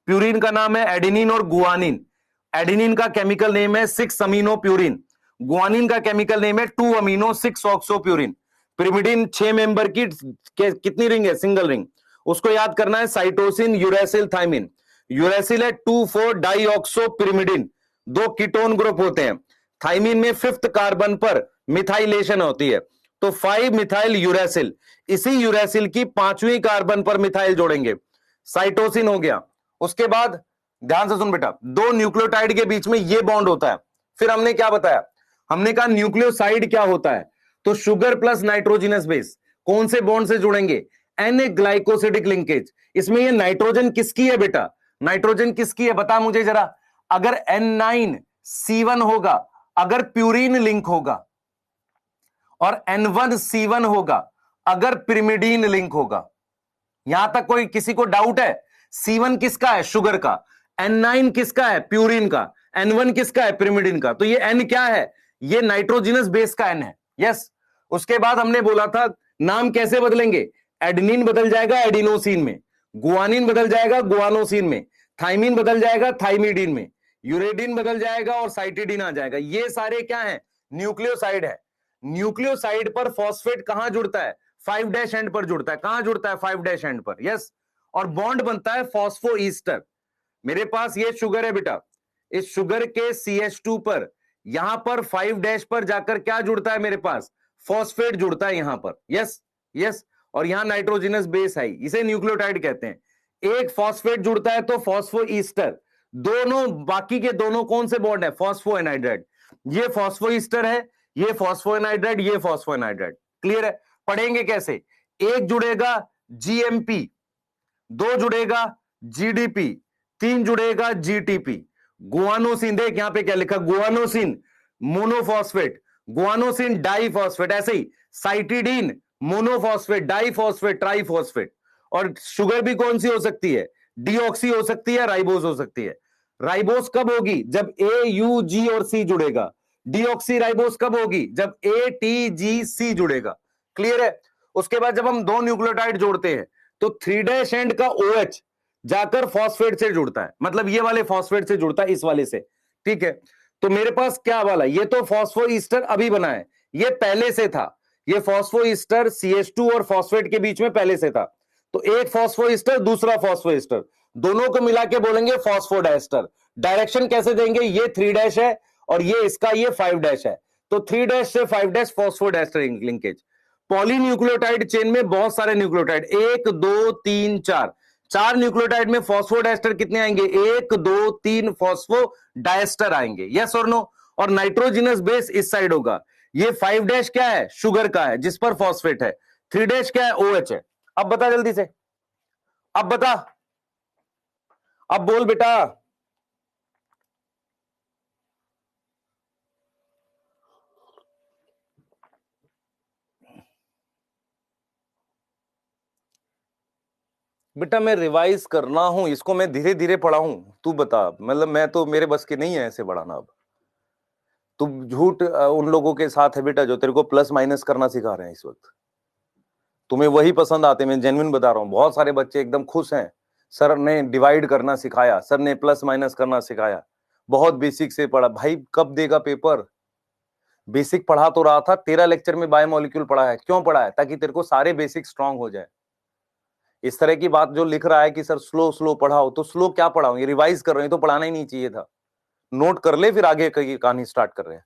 प्यूरिन का नाम है एडेनिन और गुआनिन, एडेनिन का केमिकल नेम है 6 अमीनो प्यूरिन, गुआनिन का केमिकल नेम है 2 amino 6 oxo purine, pyrimidine 6 member की कितनी रिंग है, सिंगल रिंग, उसको याद करना है, साइटोसिन यूरेसिल थाइमिन, यूरेसिल है 2,4 डाइऑक्सो पिरिमिडिन, दो कीटोन ग्रुप होते हैं, थाइमिन में 5th कार्बन पर मिथाइलेशन होती है, तो 5 मिथाइल यूरेसिल, इसी यूरेसिल की 5वीं कार्बन पर मिथाइल जोड़ेंगे, साइटोसिन हो गया। उसके बाद ध्यान से सुन बेटा, दो न्यूक्लियोटाइड के बीच में ये बॉन्ड होता है, फिर हमने क्या बताया, हमने कहा न्यूक्लियोसाइड क्या होता है, तो शुगर प्लस नाइट्रोजिनस बेस कौन से बॉन्ड से जुड़ेंगे, एन ए ग्लाइकोसिडिक लिंकेज। इसमें ये नाइट्रोजन किसकी है बेटा, नाइट्रोजन किसकी है बता मुझे जरा। अगर N9C1 होगा, अगर प्यूरिन लिंक होगा, और N1C1 होगा अगर पिरिमिडीन लिंक होगा। यहां तक कोई किसी को डाउट है? C1 किसका है, शुगर का। N9 किसका है, प्यूरिन का। N1 किसका है, पिरिमिडिन का। तो ये N क्या है, ये नाइट्रोजिनस बेस का N है। यस। उसके बाद हमने बोला था नाम कैसे बदलेंगे, एडेनिन बदल जाएगा एडिनोसिन में, गुआनिन बदल जाएगा गुआनोसिन में, थाइमिन बदल जाएगा थाइमिडीन में, यूरेडिन बदल जाएगा और साइटिडीन आ जाएगा। ये सारे क्या है, न्यूक्लियोसाइड है। न्यूक्लियोसाइड पर फॉस्फेट कहां जुड़ता है, 5' एंड पर जुड़ता है। कहां जुड़ता है, 5' एंड पर। यस। और बॉन्ड बनता है फॉस्फो ईस्टर। मेरे पास ये शुगर है बेटा, इस शुगर के CH2 पर यहां पर 5' पर जाकर क्या जुड़ता है, मेरे पास फॉस्फेट जुड़ता है यहां पर। Yes yes. और यहां नाइट्रोजिनस बेस है, इसे न्यूक्लियोटाइड कहते हैं। एक फॉस्फेट जुड़ता है तो फॉस्फो ईस्टर, दोनों बाकी के दोनों कौन से बॉन्ड है, फॉस्फो एनाइड्राइड। ये फॉस्फो ईस्टर है, ये फॉस्फो एनाइड्राइड, ये फॉस्फो एनाइड्राइड। क्लियर है। पढ़ेंगे कैसे, एक जुड़ेगा GMP, दो जुड़ेगा GDP, तीन जुड़ेगा GTP। गुआनोसिन, देख यहां पे क्या लिखा, गुआनोसिन मोनोफॉस्फेट, गुआनोसिन डाइफॉस्फेट, ऐसे ही साइटिडीन मोनोफॉस्फेट, डाइफॉस्फेट, ट्राइफॉस्फेट। और शुगर भी कौन सी हो सकती है, डीऑक्सी हो सकती है, राइबोस हो सकती है। राइबोस कब होगी, जब AUG और C जुड़ेगा। डीऑक्सी राइबोस कब होगी, जब ATGC जुड़ेगा। क्लियर है। उसके बाद जब हम दो न्यूक्लियोटाइड जोड़ते हैं तो 3' एंड का OH जाकर फॉस्फेट से जुड़ता है, मतलब ये वाले फॉस्फेट से जुड़ता है इस वाले से। ठीक है। तो मेरे पास क्या वाला, ये तो फॉस्फो ईस्टर अभी बना है, ये पहले से था। ये फॉस्फो ईस्टर CH2 और फॉस्फेट के बीच में पहले से था। तो एक फॉस्फो ईस्टर, दूसरा फॉस्फो ईस्टर, दोनों को मिला के बोलेंगे फॉस्फोडाइस्टर। डायरेक्शन कैसे देंगे, ये 3' है और ये इसका ये 5' है। तो 3' से 5' फॉस्फोडाइस्टर लिंकेज। पॉलीन्यूक्लियोटाइड चेन में बहुत सारे न्यूक्लियोटाइड, 1 2 3 4, चार न्यूक्लियोटाइड में फॉस्फोडाइस्टर कितने आएंगे, 1 2 3 फॉस्फोडाइस्टर आएंगे। यस और नो। और नाइट्रोजिनस बेस इस साइड होगा। ये 5' क्या है, शुगर का है जिस पर फॉस्फेट है। 3' क्या है, OH है। अब बता जल्दी से, अब बता, अब बोल बेटा। बेटा मैं रिवाइज करना हूं इसको, मैं धीरे धीरे पढ़ाऊं, तू बता। मतलब मैं तो, मेरे बस की नहीं है ऐसे बढ़ाना। अब तू झूठ उन लोगों के साथ है बेटा जो तेरे को प्लस माइनस करना सिखा रहे हैं इस वक्त। तुम्हें वही पसंद आते, मैं जेन्युइन बता रहा हूं। बहुत सारे बच्चे एकदम खुश हैं, सर ने डिवाइड करना सिखाया, सर ने प्लस माइनस करना सिखाया, बहुत बेसिक से पढ़ा। भाई कब देगा पेपर, बेसिक पढ़ा तो रहा था, 13 लेक्चर में बायोमोलिक्यूल पढ़ा है। क्यों पढ़ा है, ताकि तेरे को सारे बेसिक स्ट्रांग हो जाए। इस तरह की बात जो लिख रहा है कि सर स्लो स्लो पढ़ाओ, तो स्लो क्या पढ़ाओ, ये रिवाइज कर रहे हैं, तो पढ़ाना ही नहीं चाहिए था। नोट कर ले, फिर आगे की कहानी स्टार्ट कर रहे हैं।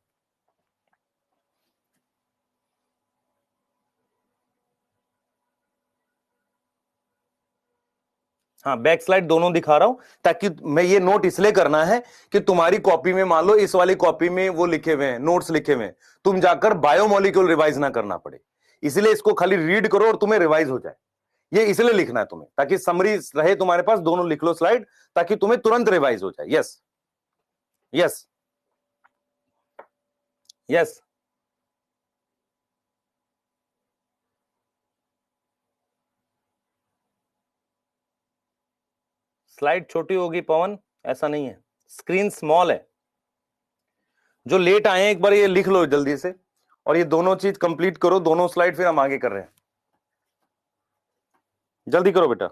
हाँ बैक स्लाइड दोनों दिखा रहा हूं, ताकि मैं ये नोट इसलिए करना है कि तुम्हारी कॉपी में, मान लो इस वाली कॉपी में वो लिखे हुए हैं, नोट्स लिखे हुए हैं, तुम जाकर बायोमोलिक्यूल रिवाइज ना करना पड़े। इसलिए इसको खाली रीड करो और तुम्हें रिवाइज हो जाए। ये इसलिए लिखना है तुम्हें, ताकि समरी रहे तुम्हारे पास, दोनों लिख लो स्लाइड, ताकि तुम्हें तुरंत रिवाइज हो जाए। Yes yes yes. स्लाइड छोटी होगी पवन, ऐसा नहीं है, स्क्रीन स्मॉल है। जो लेट आए हैं एक बार ये लिख लो जल्दी से, और ये दोनों चीज कंप्लीट करो, दोनों स्लाइड, फिर हम आगे कर रहे हैं। जल्दी करो बेटा।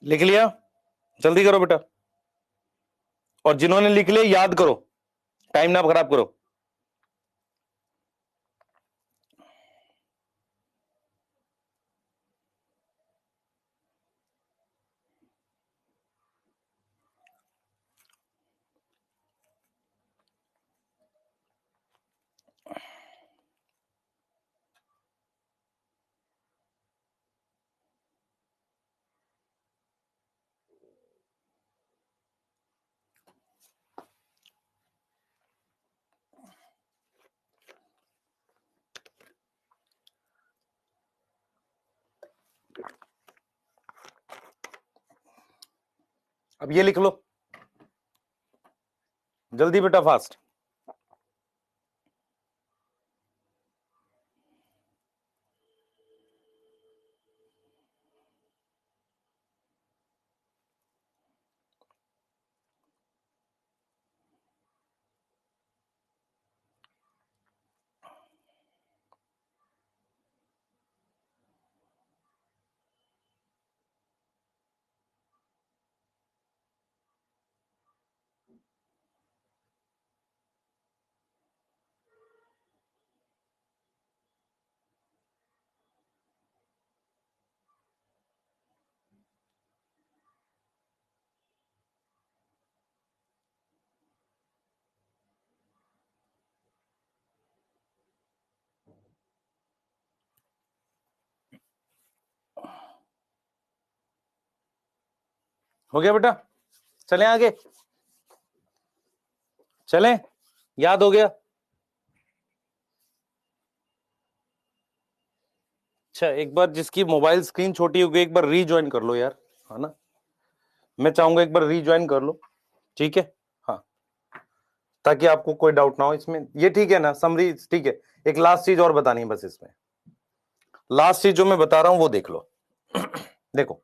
लिख लिया, जल्दी करो बेटा। और जिन्होंने लिख लिया याद करो, टाइम ना खराब करो। अब ये लिख लो जल्दी बेटा, फास्ट। हो गया बेटा, चलें आगे, चलें, याद हो गया? अच्छा, एक बार जिसकी मोबाइल स्क्रीन छोटी हो गई एक बार रीज्वाइन कर लो यार, है ना? मैं चाहूंगा एक बार रीज्वाइन कर लो, ठीक है? हाँ, ताकि आपको कोई डाउट ना हो इसमें। ये ठीक है ना, समरी ठीक है। एक लास्ट चीज और बतानी है बस इसमें, लास्ट चीज जो मैं बता रहा हूं वो देख लो। देखो,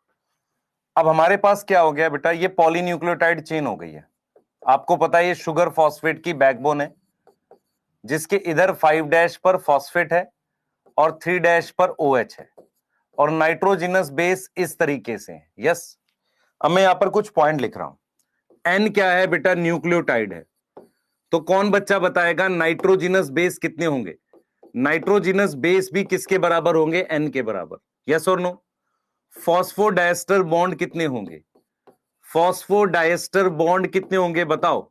अब हमारे पास क्या हो गया बेटा, ये पॉलीन्यूक्लियोटाइड चेन हो गई है। आपको पता है ये शुगर फॉस्फेट की बैकबोन है, जिसके इधर 5' पर फॉस्फेट है और 3' पर OH है, और नाइट्रोजिनस बेस इस तरीके से है। यस, अब मैं यहां पर कुछ पॉइंट लिख रहा हूं। N क्या है बेटा? न्यूक्लियोटाइड है। तो कौन बच्चा बताएगा नाइट्रोजिनस बेस कितने होंगे? नाइट्रोजिनस बेस भी किसके बराबर होंगे? N के बराबर। यस और नो? फॉस्फोडाइस्टर बॉन्ड कितने होंगे? फॉस्फोडाइस्टर बॉन्ड कितने होंगे बताओ?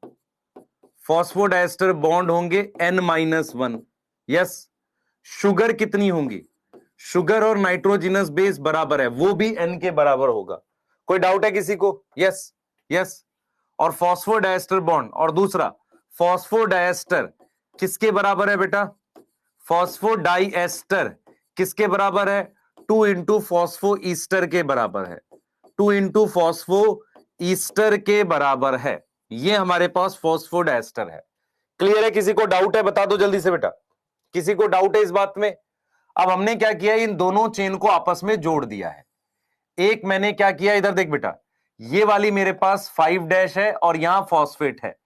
फॉस्फोडाइस्टर बॉन्ड होंगे N-1। यस। शुगर कितनी होंगी? शुगर और नाइट्रोजिनस बेस बराबर है, वो भी N के बराबर होगा। कोई डाउट है किसी को? Yes, yes. और फॉस्फोडाइस्टर बॉन्ड, और दूसरा फॉस्फोडाइस्टर किसके बराबर है बेटा? फॉस्फोडाइएस्टर किसके बराबर है? 2 इंटू फॉस्फो ईस्टर के बराबर है। 2 इंटू फॉस्फो ईस्टर के बराबर है। ये हमारे पास फॉस्फोडाइस्टर है। क्लियर है? किसी को डाउट है बता दो जल्दी से बेटा, किसी को डाउट है इस बात में? अब हमने क्या किया, इन दोनों चेन को आपस में जोड़ दिया है। एक मैंने क्या किया, इधर देख बेटा, ये वाली मेरे पास 5' है और यहां फॉस्फेट है,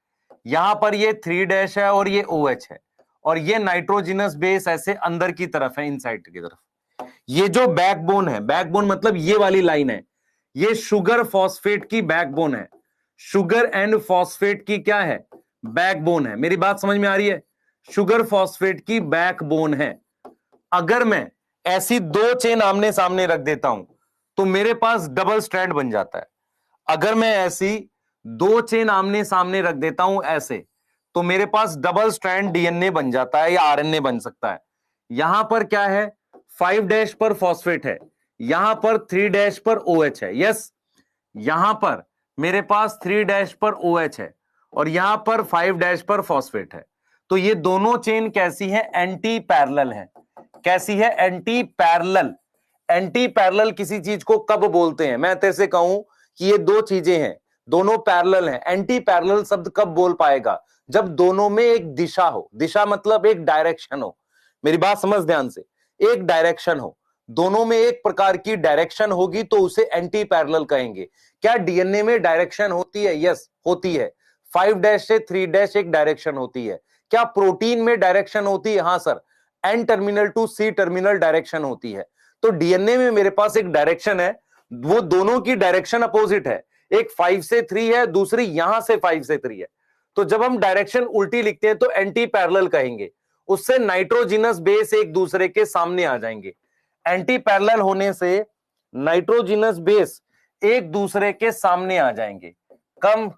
यहां पर ये 3' है और ये OH है, और ये नाइट्रोजिनस बेस ऐसे अंदर की तरफ है, इनसाइड की तरफ। ये जो बैकबोन है, बैकबोन मतलब ये वाली लाइन है, ये शुगर फॉस्फेट की बैकबोन है। शुगर एंड फॉस्फेट की क्या है? बैकबोन है। मेरी बात समझ में आ रही है? शुगर फॉस्फेट की बैकबोन है। अगर मैं ऐसी दो चेन आमने सामने रख देता हूं तो मेरे पास डबल स्ट्रैंड बन जाता है। अगर मैं ऐसी दो चेन आमने सामने रख देता हूं ऐसे, तो मेरे पास डबल स्ट्रैंड DNA बन जाता है या RNA बन सकता है। यहां पर क्या है? 5' पर फॉस्फेट है, यहां पर 3' पर OH है। यस, यहां पर मेरे पास 3' पर OH है और यहां पर 5' पर फॉस्फेट है। तो ये दोनों चेन कैसी है? एंटी पैरेलल है। कैसी है? Anti parallel. एंटी पैरेलल किसी चीज को कब बोलते हैं? मैं तेरे से कहूं कि ये दो चीजें हैं, दोनों पैरेलल हैं। एंटी पैरेलल शब्द कब बोल पाएगा? जब दोनों में एक दिशा हो। दिशा मतलब एक डायरेक्शन हो। मेरी बात समझ ध्यान से, एक डायरेक्शन हो, दोनों में एक प्रकार की डायरेक्शन होगी तो उसे एंटी पैरेलल कहेंगे। क्या DNA में डायरेक्शन होती है? यस, होती है। 5' से 3' एक डायरेक्शन होती है। क्या प्रोटीन में डायरेक्शन होती है? हां sir, N terminal to C terminal direction होती है। तो DNA में मेरे पास एक डायरेक्शन है, वो दोनों की डायरेक्शन अपोजिट है। एक 5 से 3 है, दूसरी यहां से 5 से 3 है। तो जब हम डायरेक्शन उल्टी लिखते हैं तो एंटी पैरेलल कहेंगे। उससे नाइट्रोजिनस बेस एक दूसरे के सामने आ जाएंगे। एंटी पैरेलल होने से नाइट्रोजिनस बेस एक दूसरे के सामने आ जाएंगे। कम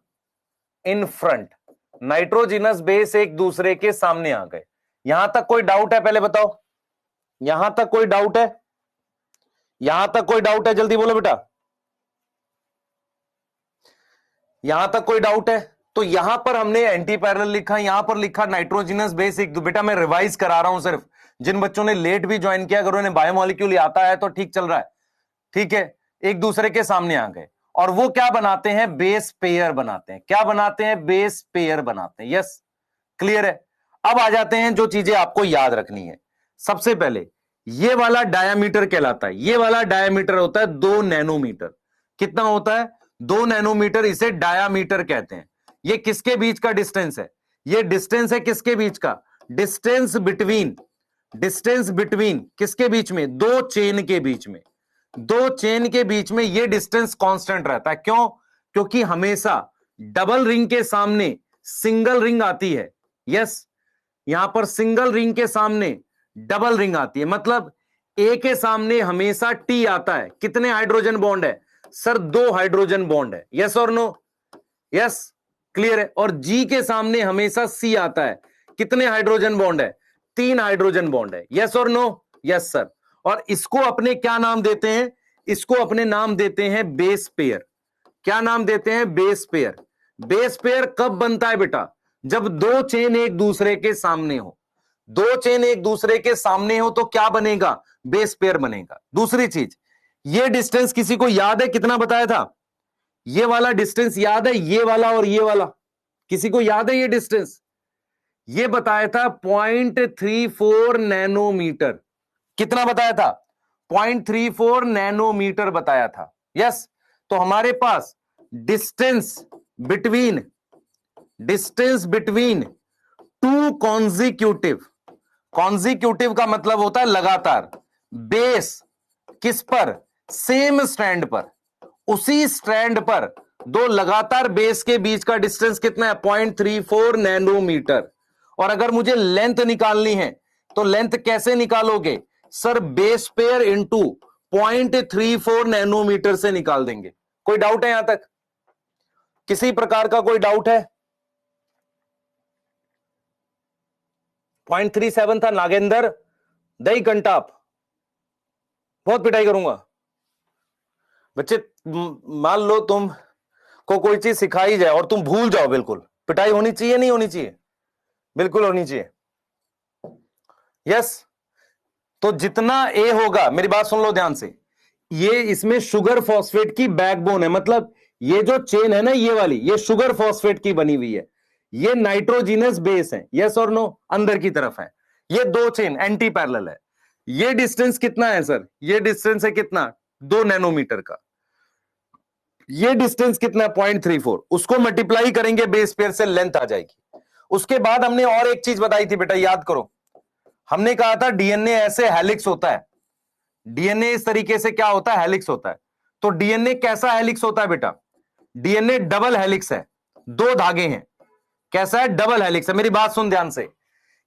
इन फ्रंट, नाइट्रोजिनस बेस एक दूसरे के सामने आ गए। यहां तक कोई डाउट है? पहले बताओ, यहां तक कोई डाउट है? यहां तक कोई डाउट है? जल्दी बोलो बेटा, यहां तक कोई डाउट है? तो यहां पर हमने एंटी पैरेलल लिखा, यहां पर लिखा नाइट्रोजिनस बेस एक। बेटा मैं रिवाइज करा रहा हूं सिर्फ, जिन बच्चों ने लेट भी ज्वाइन किया, अगर उन्हें बायोमोलिक्यूल आता है तो ठीक चल रहा है, ठीक है? एक दूसरे के सामने आ गए। और वो क्या बनाते हैं, बेस पेयर बनाते हैं। क्या बनाते हैं, बेस पेयर बनाते हैं। यस, क्लियर है। अब आ जाते हैं जो चीजें आपको याद रखनी है। सबसे पहले ये वाला डायामीटर कहलाता है, ये वाला डायामीटर होता है 2 नैनोमीटर। कितना होता है, 2 नैनोमीटर, इसे डायामीटर कहते हैं। ये किसके बीच का डिस्टेंस है, ये डिस्टेंस है किसके बीच का, डिस्टेंस बिटवीन, डिस्टेंस बिटवीन किसके बीच में, दो चेन के बीच में। दो चेन के बीच में ये डिस्टेंस कांस्टेंट रहता है। क्यों, क्योंकि हमेशा डबल रिंग के सामने सिंगल रिंग आती है। यस, यहां पर सिंगल रिंग के सामने डबल रिंग आती है, मतलब ए के सामने हमेशा टी आता है। कितने हाइड्रोजन बॉन्ड है सर, 2 हाइड्रोजन बॉन्ड है। यस और नो, यस, क्लियर है। और जी के सामने हमेशा सी आता है। कितने हाइड्रोजन बॉन्ड है, 3 हाइड्रोजन बॉन्ड है। यस और नो, यस सर। और इसको अपने क्या नाम देते हैं, इसको अपने नाम देते हैं बेस पेयर। क्या नाम देते हैं, बेस पेयर। बेस पेयर कब बनता है बेटा, जब दो चेन एक दूसरे के सामने हो। दो चेन एक दूसरे के सामने हो तो क्या बनेगा, बेस पेयर बनेगा। दूसरी चीज, ये डिस्टेंस किसी को याद है कितना बताया था, ये वाला डिस्टेंस याद है, ये वाला और ये वाला, किसी को याद है ये डिस्टेंस, ये बताया था 0.34 नैनोमीटर। कितना बताया था, 0.34 नैनोमीटर बताया था। यस, तो हमारे पास distance between, distance between two consecutive, consecutive का मतलब होता है लगातार, बेस किस पर, सेम स्ट्रैंड पर, उसी स्ट्रैंड पर दो लगातार बेस के बीच का डिस्टेंस कितना है, 0.34 नैनोमीटर। और अगर मुझे लेंथ निकालनी है तो लेंथ कैसे निकालोगे sir, base pair into 0.34 nanometre से निकाल देंगे। कोई डाउट है यहां तक, किसी प्रकार का कोई डाउट है। 0.37 था नागेंद्र, दही कंटाप, बहुत पिटाई करूंगा बच्चे। मान लो तुम को कोई चीज सिखाई जाए और तुम भूल जाओ, बिल्कुल पिटाई होनी चाहिए, नहीं होनी चाहिए, बिल्कुल होनी चाहिए। यस, तो जितना ए होगा, मेरी बात सुन लो ध्यान से, ये इसमें शुगर फॉस्फेट की बैकबोन है, मतलब ये जो चेन है ना ये वाली, ये शुगर फॉस्फेट की बनी हुई है, ये नाइट्रोजिनस बेस है। यस और नो, अंदर की तरफ है, ये दो चेन एंटी पैरेलल है। ये डिस्टेंस कितना है सर, ये डिस्टेंस है कितना, 2 नैनोमीटर का। ये डिस्टेंस कितना है, 0.34, उसको मल्टीप्लाई करेंगे बेस पेयर से, लेंथ आ जाएगी। उसके बाद हमने और एक चीज बताई थी बेटा, याद करो, हमने कहा था डीएनए ऐसे हेलिक्स होता है, डीएनए इस तरीके से क्या होता है, हेलिक्स होता है। तो डीएनए कैसा हेलिक्स होता है बेटा, डीएनए डबल हेलिक्स है, 2 धागे हैं। कैसा है, डबल हेलिक्स है। मेरी बात सुन ध्यान से,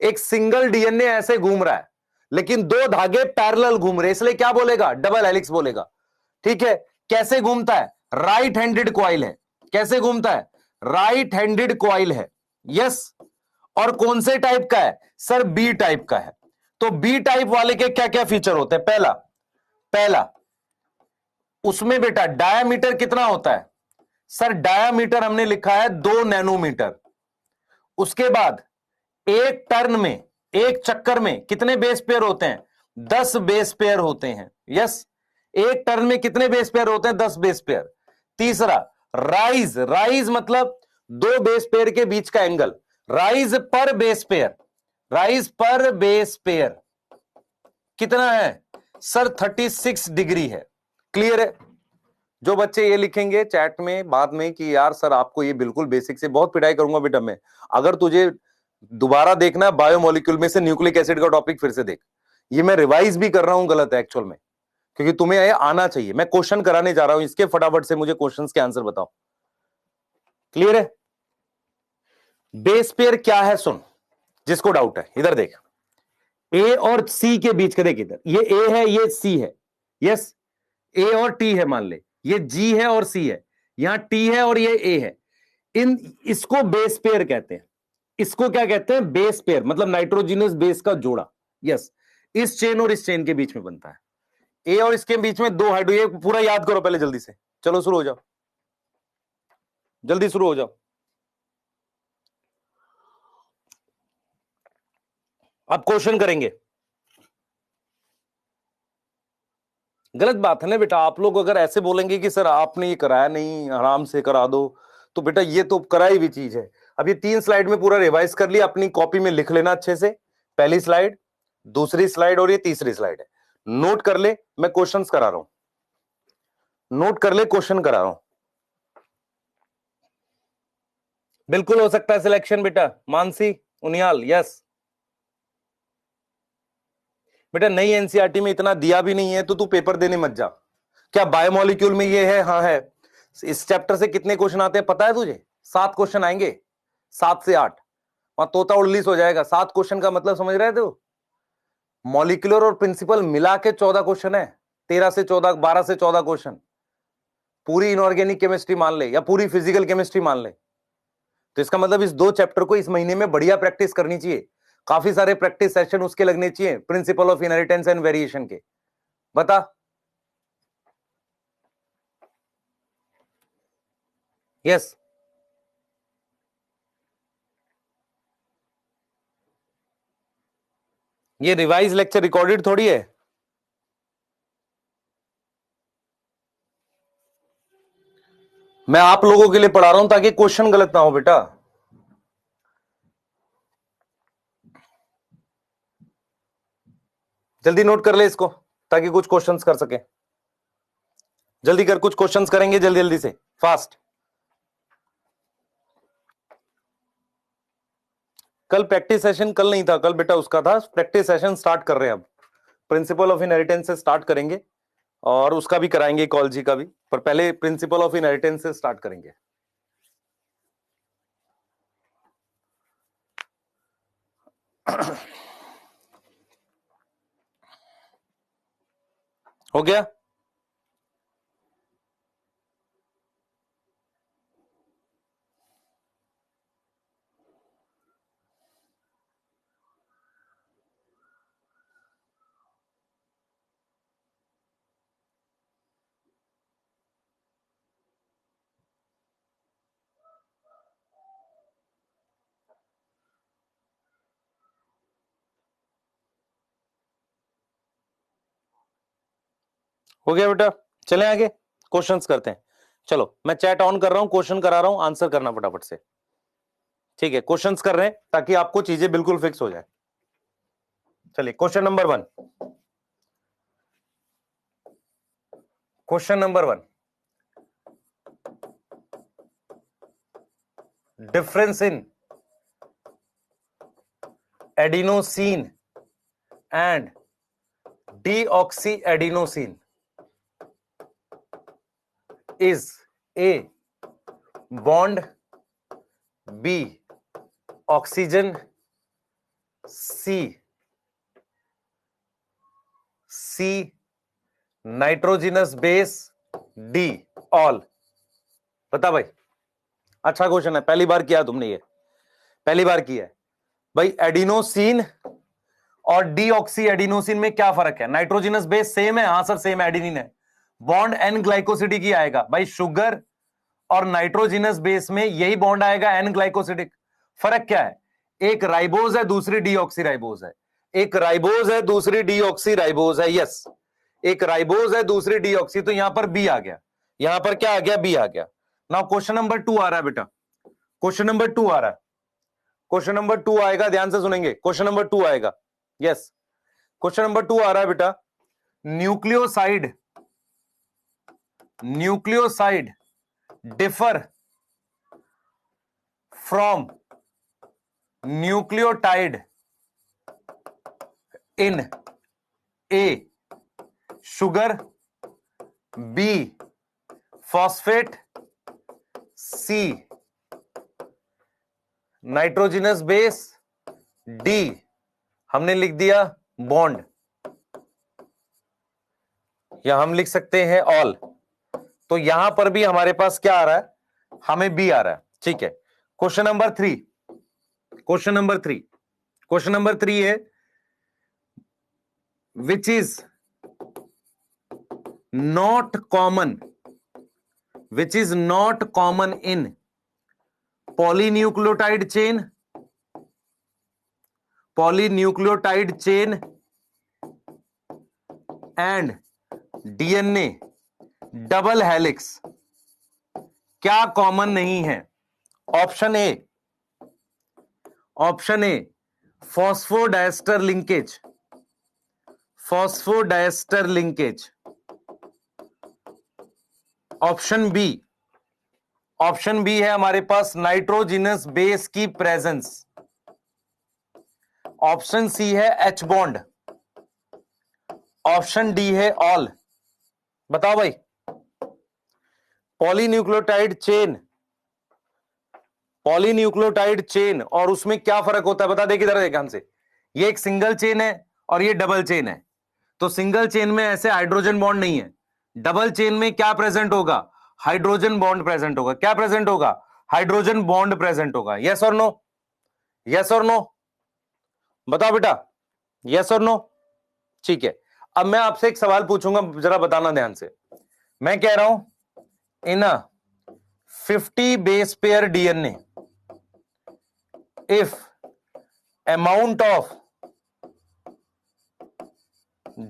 एक सिंगल डीएनए ऐसे घूम रहा है लेकिन 2 धागे पैरेलल घूम रहे, इसलिए क्या बोलेगा, डबल हेलिक्स बोलेगा। ठीक है, कैसे घूमता है, राइट हैंडेड कॉइल है। कैसे घूमता है, राइट हैंडेड कॉइल है। यस, और कौन से टाइप का है सर, बी टाइप का है। तो बी टाइप वाले के क्या क्या फीचर होते हैं, पहला, पहला उसमें बेटा डायामीटर कितना होता है सर, डायामीटर हमने लिखा है 2 नैनोमीटर। उसके बाद एक टर्न में, एक चक्कर में कितने बेस पेयर होते हैं, 10 बेस पेयर होते हैं। यस, एक टर्न में कितने बेस पेयर होते हैं, 10 बेस पेयर। तीसरा राइज, राइज मतलब दो बेस पेयर के बीच का एंगल, राइज पर बेस पेयर, राइज पर बेस पेयर कितना है सर, 36 डिग्री है। क्लियर है। जो बच्चे ये लिखेंगे चैट में बाद में कि यार सर आपको ये बिल्कुल बेसिक से, बहुत पिटाई करूंगा बेटा मैं। अगर तुझे दोबारा देखना है बायोमोलिक्यूल में से न्यूक्लिक एसिड का टॉपिक, फिर से देख, ये मैं रिवाइज भी कर रहा हूं गलत है एक्चुअल में, क्योंकि तुम्हें ये आना चाहिए। मैं क्वेश्चन कराने जा रहा हूं इसके, फटाफट से मुझे क्वेश्चंस के आंसर बताओ। क्लियर है। बेस पेयर क्या है सुन, जिसको डाउट है इधर देख, ए और सी के बीच का देख, इधर ये ए है ये सी है। यस, ए और टी है, मान ले ये जी है और सी है, यहां टी है और ये ए है। इन इसको बेस पेयर कहते हैं। इसको क्या कहते हैं, बेस पेयर, मतलब नाइट्रोजिनस बेस का जोड़ा। यस, इस चेन और इस चेन के बीच में बनता है। ए और इसके बीच में 2 हाइड्रो, ये पूरा याद करो पहले जल्दी से, चलो शुरू हो जाओ, जल्दी शुरू हो जाओ। अब क्वेश्चन करेंगे। गलत बात है ना बेटा। आप लोग अगर ऐसे बोलेंगे कि सर आपने ये कराया नहीं, आराम से करा दो, तो बेटा ये तो कराई हुई चीज है। अब ये 3 स्लाइड में पूरा रिवाइज कर लिया, अपनी कॉपी में लिख लेना अच्छे से। पहली स्लाइड, दूसरी स्लाइड और ये तीसरी स्लाइड है। नोट कर ले, मैं क्वेश्चंस करा रहा हूं। नोट कर ले, क्वेश्चन करा रहा हूं। बिल्कुल हो सकता है सिलेक्शन बेटा। मानसी उनियाल, यस बेटा। नई एनसीईआरटी में इतना दिया भी नहीं है तो तू पेपर देने मत जा। क्या बायोमोलिक्यूल में ये है? हाँ है। इस चैप्टर से कितने क्वेश्चन आते हैं पता है तुझे? 7 क्वेश्चन आएंगे, 7 से 8। वहां तोता उल्लीस हो जाएगा। 7 क्वेश्चन का मतलब समझ रहे थे? मॉलिक्यूलर और प्रिंसिपल मिला के 14 क्वेश्चन है। 13 से 14, 12 से 14 क्वेश्चन। पूरी इनऑर्गेनिक केमिस्ट्री मान ले या पूरी फिजिकल केमिस्ट्री मान ले, तो इसका मतलब इस 2 चैप्टर को इस महीने में बढ़िया प्रैक्टिस करनी चाहिए। काफी सारे प्रैक्टिस सेशन उसके लगने चाहिए, principle of inheritance and variation के। बता। यस। ये रिवाइज लेक्चर रिकॉर्डेड थोड़ी है। मैं आप लोगों के लिए पढ़ा रहा हूं ताकि क्वेश्चन गलत ना हो बेटा। जल्दी नोट कर ले इसको ताकि कुछ क्वेश्चंस कर सके। जल्दी कर, कुछ क्वेश्चंस करेंगे जल्दी जल्दी से, फास्ट। कल प्रैक्टिस सेशन, कल नहीं था, कल बेटा उसका था। प्रैक्टिस सेशन स्टार्ट कर रहे हैं अब। प्रिंसिपल ऑफ इनहेरिटेंस से स्टार्ट करेंगे और उसका भी कराएंगे, इकोलॉजी का भी, पर पहले प्रिंसिपल ऑफ इनहेरिटेंस से स्टार्ट करेंगे। हो गया? हो गया बेटा। चलें आगे, क्वेश्चंस करते हैं। चलो मैं चैट ऑन कर रहा हूं, क्वेश्चन करा रहा हूं, आंसर करना फटाफट से। ठीक है, क्वेश्चंस कर रहे हैं ताकि आपको चीजें बिल्कुल फिक्स हो जाए। चलिए question number 1। Question number 1, difference in adenosine and deoxy adenosine is A bond, B oxygen, C nitrogenous base, D all। बता भाई। अच्छा क्वेश्चन है, पहली बार किया तुमने ये, पहली बार किया है भाई। एडिनोसिन और डीऑक्सी एडिनोसिन में क्या फर्क है? नाइट्रोजिनस बेस सेम है, हाँ सर सेम एडिनिन है। बॉन्ड एन ग्लाइकोसिडिक ही आएगा भाई। शुगर और नाइट्रोजिनस बेस में यही बॉन्ड आएगा, एन ग्लाइकोसिडिक। फर्क क्या है? एक राइबोज है, दूसरी डीऑक्सी राइबोज है। एक राइबोज है, दूसरी डीऑक्सी राइबोज है। यस, एक राइबोज है, दूसरी डीऑक्सी। तो यहां पर बी आ गया, यहां पर क्या आ गया? बी आ गया। नाउ क्वेश्चन नंबर 2 आ रहा है बेटा। क्वेश्चन नंबर 2 आ रहा है। क्वेश्चन नंबर 2 आएगा, ध्यान से सुनेंगे। क्वेश्चन नंबर 2 आएगा। यस, क्वेश्चन नंबर 2 आ रहा है बेटा। Nucleoside, nucleoside differ from nucleotide in A sugar, B phosphate, C nitrogenous base, D हमने लिख दिया बॉन्ड, या हम लिख सकते हैं ऑल। तो यहां पर भी हमारे पास क्या आ रहा है? हमें बी आ रहा है। ठीक है, question number 3। Question number 3, question number 3 है which is not common, which is not common in polynucleotide chain, polynucleotide chain and DNA double helix क्या कॉमन नहीं है? Option A, phosphodiester linkage, phosphodiester linkage. Option B है हमारे पास nitrogenous base की presence. Option C है H bond. Option D है all. बताओ भाई। पॉलीन्यूक्लियोटाइड चेन और उसमें क्या फर्क होता है बता दे। किधर ध्यान से, ये एक सिंगल चेन है और ये डबल चेन है। तो सिंगल चेन में ऐसे हाइड्रोजन बॉन्ड नहीं है, डबल चेन में क्या प्रेजेंट होगा? हाइड्रोजन बॉन्ड प्रेजेंट होगा। क्या प्रेजेंट होगा? हाइड्रोजन बॉन्ड प्रेजेंट होगा। यस और नो? यस और नो? बताओ बेटा, यस और नो? ठीक है। अब मैं आपसे एक सवाल पूछूंगा, जरा बताना ध्यान से। मैं कह रहा हूं इन 50 base pair DNA if amount of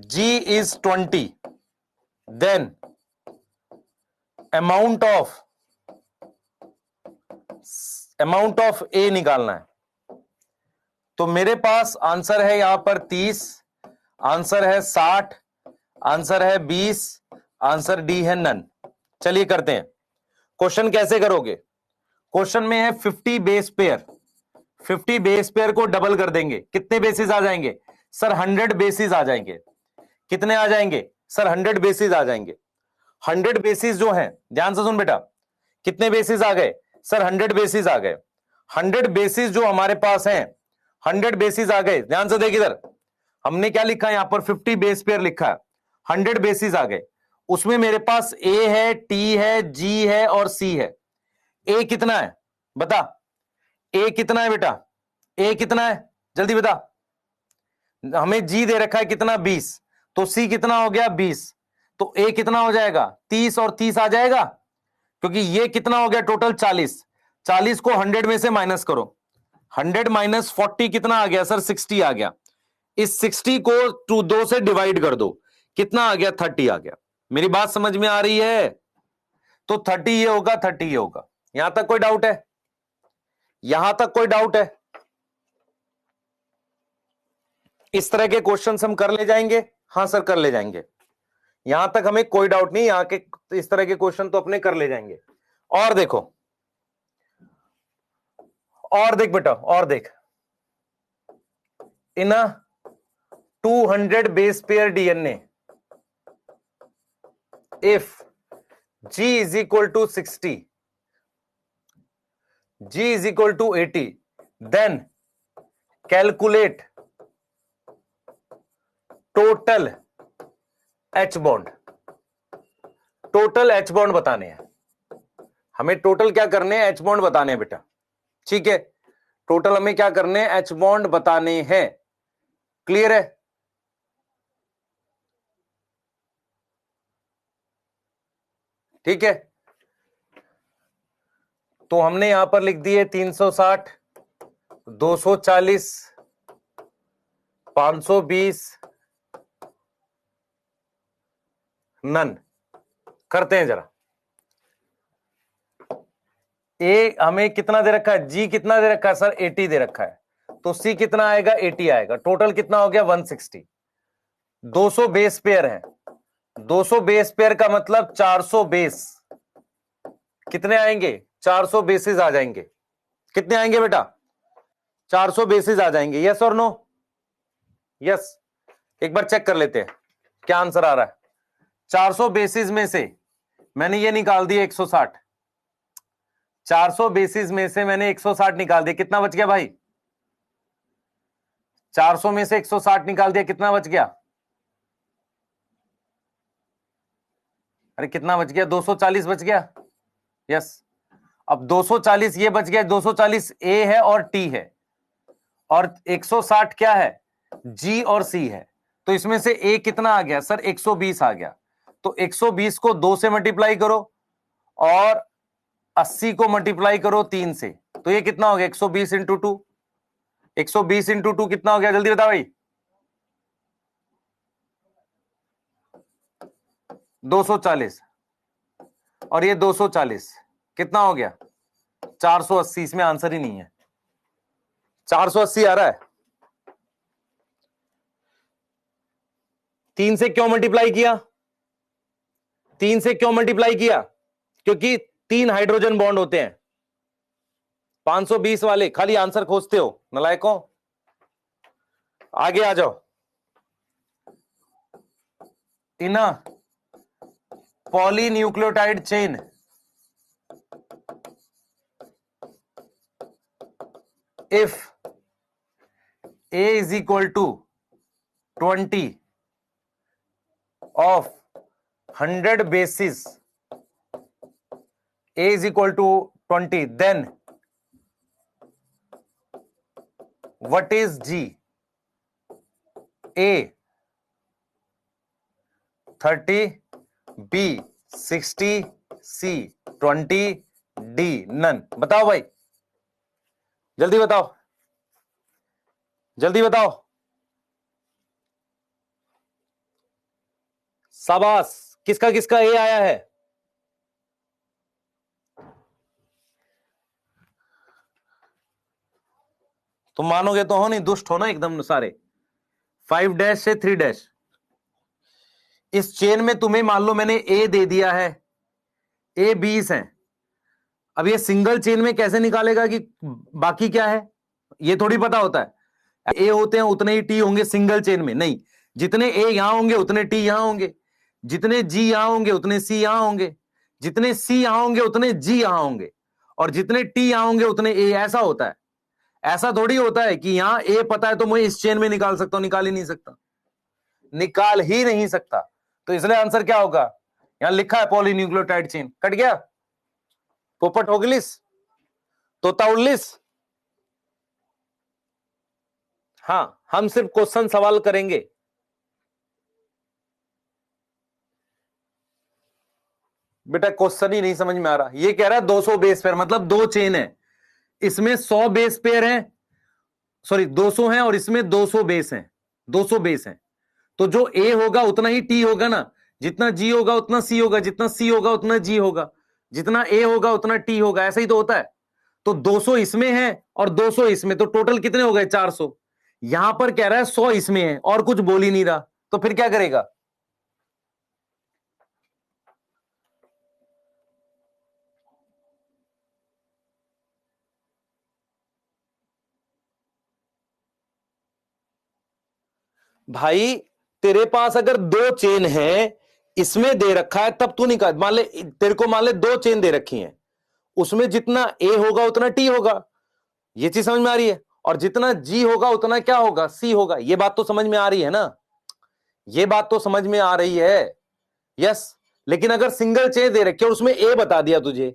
G is 20, then amount of A निकालना है। तो मेरे पास आंसर है यहां पर 30, आंसर है 60, आंसर है 20, आंसर डी है नन। चलिए करते हैं। क्वेश्चन कैसे करोगे? क्वेश्चन में है 50 बेस पेयर, 50 बेस पेयर को डबल कर देंगे, कितने बेसिस आ जाएंगे? सर 100 बेसिस आ जाएंगे। कितने आ जाएंगे? सर 100 बेसिस आ जाएंगे। 100 बेसिस जो हैं, ध्यान से सुन बेटा, कितने बेसिस आ गए? सर 100 बेसिस आ गए। 100 बेसिस जो हमारे पास हैं, 100 बेसिस आ गए। ध्यान से देख इधर, हमने क्या लिखा है यहां पर? 50 बेस पेयर लिखा है, 100 बेसिस आ गए। उसमें मेरे पास ए है, टी है, जी है और सी है। ए कितना है बता? ए कितना है बेटा? ए कितना है जल्दी बता। हमें जी दे रखा है कितना? 20। तो सी कितना हो गया? 20। तो ए कितना हो जाएगा? 30 और 30 आ जाएगा, क्योंकि ये कितना हो गया टोटल? 40। 40 को 100 में से माइनस करो, 100 माइनस 40 कितना आ गया? सर 60 आ गया। इस 60 को 2 से डिवाइड कर दो, कितना आ गया? 30 आ गया। मेरी बात समझ में आ रही है? तो 30 ये होगा, 30 ये होगा। यहां तक कोई डाउट है? यहां तक कोई डाउट है? इस तरह के क्वेश्चंस हम कर ले जाएंगे? हाँ सर कर ले जाएंगे, यहां तक हमें कोई डाउट नहीं। यहां के इस तरह के क्वेश्चन तो अपने कर ले जाएंगे। और देखो, और देख बेटा, और देख, इन 200 base pair DNA if G is equal to 60, G is equal to 80, then calculate total H bond। Total H bond बताने हैं हमें। टोटल क्या करने हैं? H बॉन्ड बताने हैं बेटा। ठीक है, टोटल हमें क्या करने हैं? H बॉन्ड बताने हैं। क्लियर है? ठीक है, तो हमने यहां पर लिख दिए 360, 240, 520, नन। करते हैं जरा। ए हमें कितना दे रखा है? जी कितना दे रखा है? सर 80 दे रखा है। तो सी कितना आएगा? 80 आएगा। टोटल कितना हो गया? 160। 200 बेस पेयर है, 200 बेस पेयर का मतलब 400 बेस। कितने आएंगे? 400 बेसिस आ जाएंगे। कितने आएंगे बेटा? 400 बेसिस आ जाएंगे। यस और नो? यस। एक बार चेक कर लेते हैं क्या आंसर आ रहा है। 400 बेसिस में से मैंने ये निकाल दिया 160, 400 बेसिस में से मैंने 160 निकाल दिया। कितना बच गया भाई? 400 में से 160 निकाल दिया, कितना बच गया? अरे कितना बच गया? 240 बच गया। यस। अब 240 ये बच गया, 240 ए है और टी है, और 160 क्या है? जी और सी है। तो इसमें से ए कितना आ गया? सर 120 आ गया। तो 120 को 2 से मल्टीप्लाई करो और 80 को मल्टीप्लाई करो 3 से। तो ये कितना हो गया? 120 इंटू 2। 120 इंटू 2 कितना हो गया? जल्दी बताओ भाई। 240 और ये 240 कितना हो गया? 480। इसमें आंसर ही नहीं है। 480 आ रहा है। 3 से क्यों मल्टीप्लाई किया? 3 से क्यों मल्टीप्लाई किया? क्योंकि 3 हाइड्रोजन बॉन्ड होते हैं। 520 वाले खाली आंसर खोजते हो नलायकों। आगे आ जाओ। In a polynucleotide chain if A is equal to 20 of 100 bases, A is equal to 20, then what is G? A 30, B 60, C 20, D none। बताओ भाई, जल्दी बताओ, जल्दी बताओ। शाबाश। किसका किसका ए आया है? तुम मानोगे तो हो नहीं, दुष्ट हो ना एकदम सारे। 5 से 3। इस चेन में तुम्हें मान लो मैंने ए दे दिया है, ए 20 है। अब ये सिंगल चेन में कैसे निकालेगा कि बाकी क्या है? ये थोड़ी पता होता है। ए होते हैं उतने ही टी होंगे सिंगल चेन में, नहीं। जितने ए यहां होंगे उतने टी यहां होंगे, जितने जी यहां होंगे उतने सी यहां होंगे, जितने सी यहां होंगे उतने जी यहां होंगे, और जितने टी यहां होंगे उतने ए। ऐसा होता है। ऐसा थोड़ी होता है कि यहां ए पता है तो मैं इस चेन में निकाल सकता हूं। निकाल ही नहीं सकता, निकाल ही नहीं सकता। तो इसलिए आंसर क्या होगा? यहां लिखा है पॉलीन्यूक्लियोटाइड चेन। कट गया? पोपट होगलिस, तोता उल्लिस। हां, हम सिर्फ क्वेश्चन सवाल करेंगे। बेटा क्वेश्चन ही नहीं समझ में आ रहा। ये कह रहा है 200 बेस पेयर, मतलब 2 चेन है, इसमें 100 बेस पेयर है, सॉरी 200 है, और इसमें 200 बेस है, 200 बेस है। तो जो ए होगा उतना ही टी होगा ना। जितना जी होगा उतना सी होगा, जितना सी होगा उतना जी होगा, जितना ए होगा उतना टी होगा। ऐसा ही तो होता है। तो 200 इसमें है और 200 इसमें, तो टोटल कितने हो गए? 400। यहां पर कह रहा है 100 इसमें है और कुछ बोल ही नहीं रहा, तो फिर क्या करेगा? भाई तेरे पास अगर 2 चेन है, इसमें दे रखा है, तब तू निकाल। मान ले तेरे को, मान ले 2 चेन दे रखी हैं, उसमें जितना ए होगा उतना टी होगा। ये चीज समझ में आ रही है? और जितना जी होगा उतना क्या होगा? सी होगा। ये बात तो समझ में आ रही है ना? ये बात तो समझ में आ रही है। यस। लेकिन अगर सिंगल चेन दे रखी है और उसमें ए बता दिया तुझे,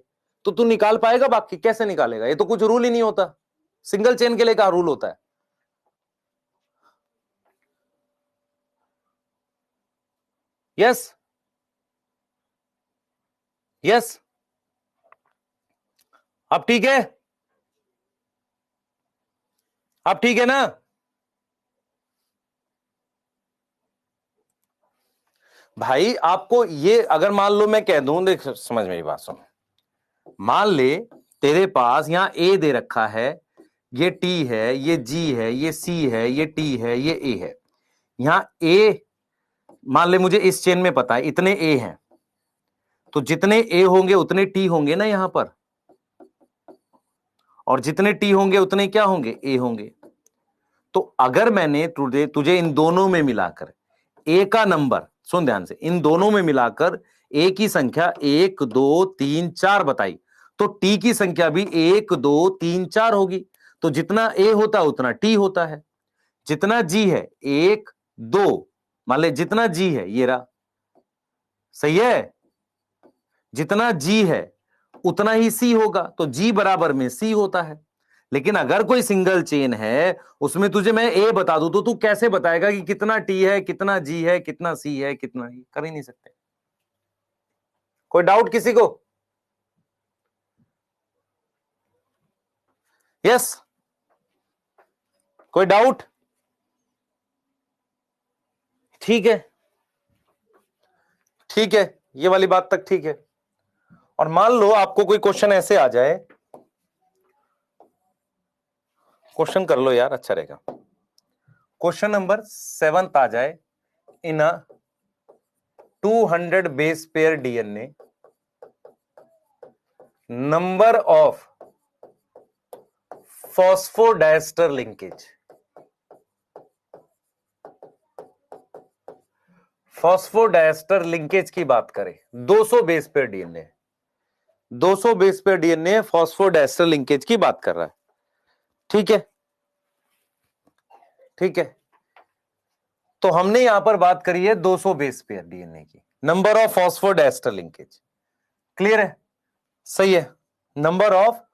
तो तू निकाल पाएगा? बाकी कैसे निकालेगा? ये तो कुछ रूल ही नहीं होता। सिंगल चेन के लिए क्या रूल होता है? Yes, yes. अब ठीक है, अब ठीक है ना? भाई आपको ये अगर मान लो मैं कह दूं, देख समझ मेरी बात सुन। मान ले तेरे पास यहां ए दे रखा है, ये टी है, ये जी है, ये सी है, ये टी है, ये ए है। यहां ए मान ले मुझे इस चेन में पता है इतने ए हैं, तो जितने ए होंगे उतने टी होंगे ना यहां पर, और जितने टी होंगे उतने क्या होंगे? ए होंगे। तो अगर मैंने तुझे तुझे इन दोनों में मिलाकर ए का नंबर, सुन ध्यान से, इन दोनों में मिलाकर ए की संख्या 1 2 3 4 बताई, तो टी की संख्या भी 1 2 3 4 होगी। तो जितना ए होता है उतना टी होता है। जितना जी है 1 2, मान ले जितना जी है ये रहा, सही है? जितना जी है उतना ही सी होगा, तो जी बराबर में सी होता है। लेकिन अगर कोई सिंगल चेन है, उसमें तुझे मैं ए बता दूं, तो तू कैसे बताएगा कि कितना टी है, कितना जी है, कितना सी है, कितना? ही कर ही नहीं सकते। कोई डाउट किसी को? यस, कोई डाउट? ठीक है, ठीक है। ये वाली बात तक ठीक है। और मान लो आपको कोई क्वेश्चन ऐसे आ जाए, क्वेश्चन कर लो यार, अच्छा रहेगा। क्वेश्चन नंबर 7 आ जाए, इन अ 200 base pair DNA number of phosphodiester linkage, phosphodiester linkage की बात करें, 200 base pair DNA, 200 base pair DNA phosphodiester linkage की बात कर रहा है। ठीक है, ठीक है। तो हमने यहां पर बात करी है 200 बेस पेयर डीएनए की, number of phosphodiester linkage. Clear है? सही है। नंबर ऑफ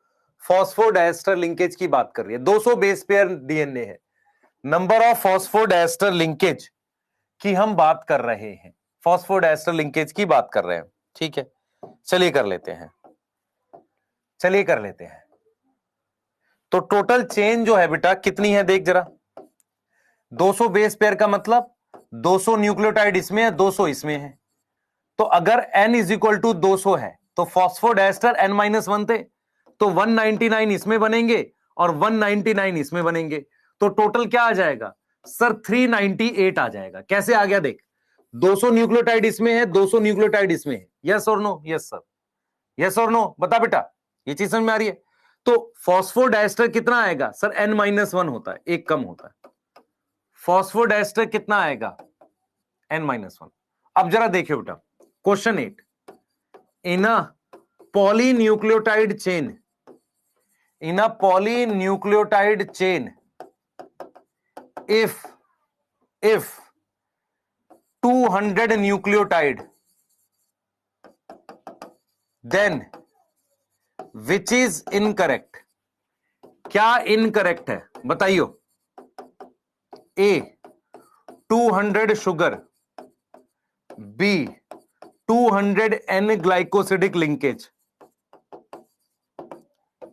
फॉस्फोडाइस्टर लिंकेज की बात कर रही है, 200 बेस पेयर डीएनए है, नंबर ऑफ फॉस्फोडाइस्टर लिंकेज की हम बात कर रहे हैं, फॉस्फोडाइस्टर लिंकेज की बात कर रहे हैं। ठीक है, चलिए कर लेते हैं, चलिए कर लेते हैं। तो टोटल चेन जो है बेटा कितनी है, देख जरा। 200 बेस पेयर का मतलब 200 न्यूक्लियोटाइड इसमें है, 200 इसमें है। तो अगर n इज इक्वल टू 200 है तो फॉस्फोडाइस्टर n-1 थे, तो 199 इसमें बनेंगे और 199 इसमें बनेंगे, तो टोटल क्या आ जाएगा सर, 398 आ जाएगा। कैसे आ गया देख, 200 न्यूक्लियोटाइड इसमें है, 200 न्यूक्लियोटाइड इसमें है। यस और नो? Yes sir. यस और नो? बता बेटा, ये चीज समझ में आ रही है? तो फॉस्फोडाइस्टर कितना आएगा सर, n-1 होता है, एक कम होता है। फॉस्फोडाइस्टर कितना आएगा, n-1। अब जरा देखिए बेटा, question 8, in a polynucleotide chain, in a polynucleotide chain, if 200 nucleotide, then which is incorrect? क्या इनकरेक्ट है बताइयो? A 200 sugar, B 200 N glycosidic linkage,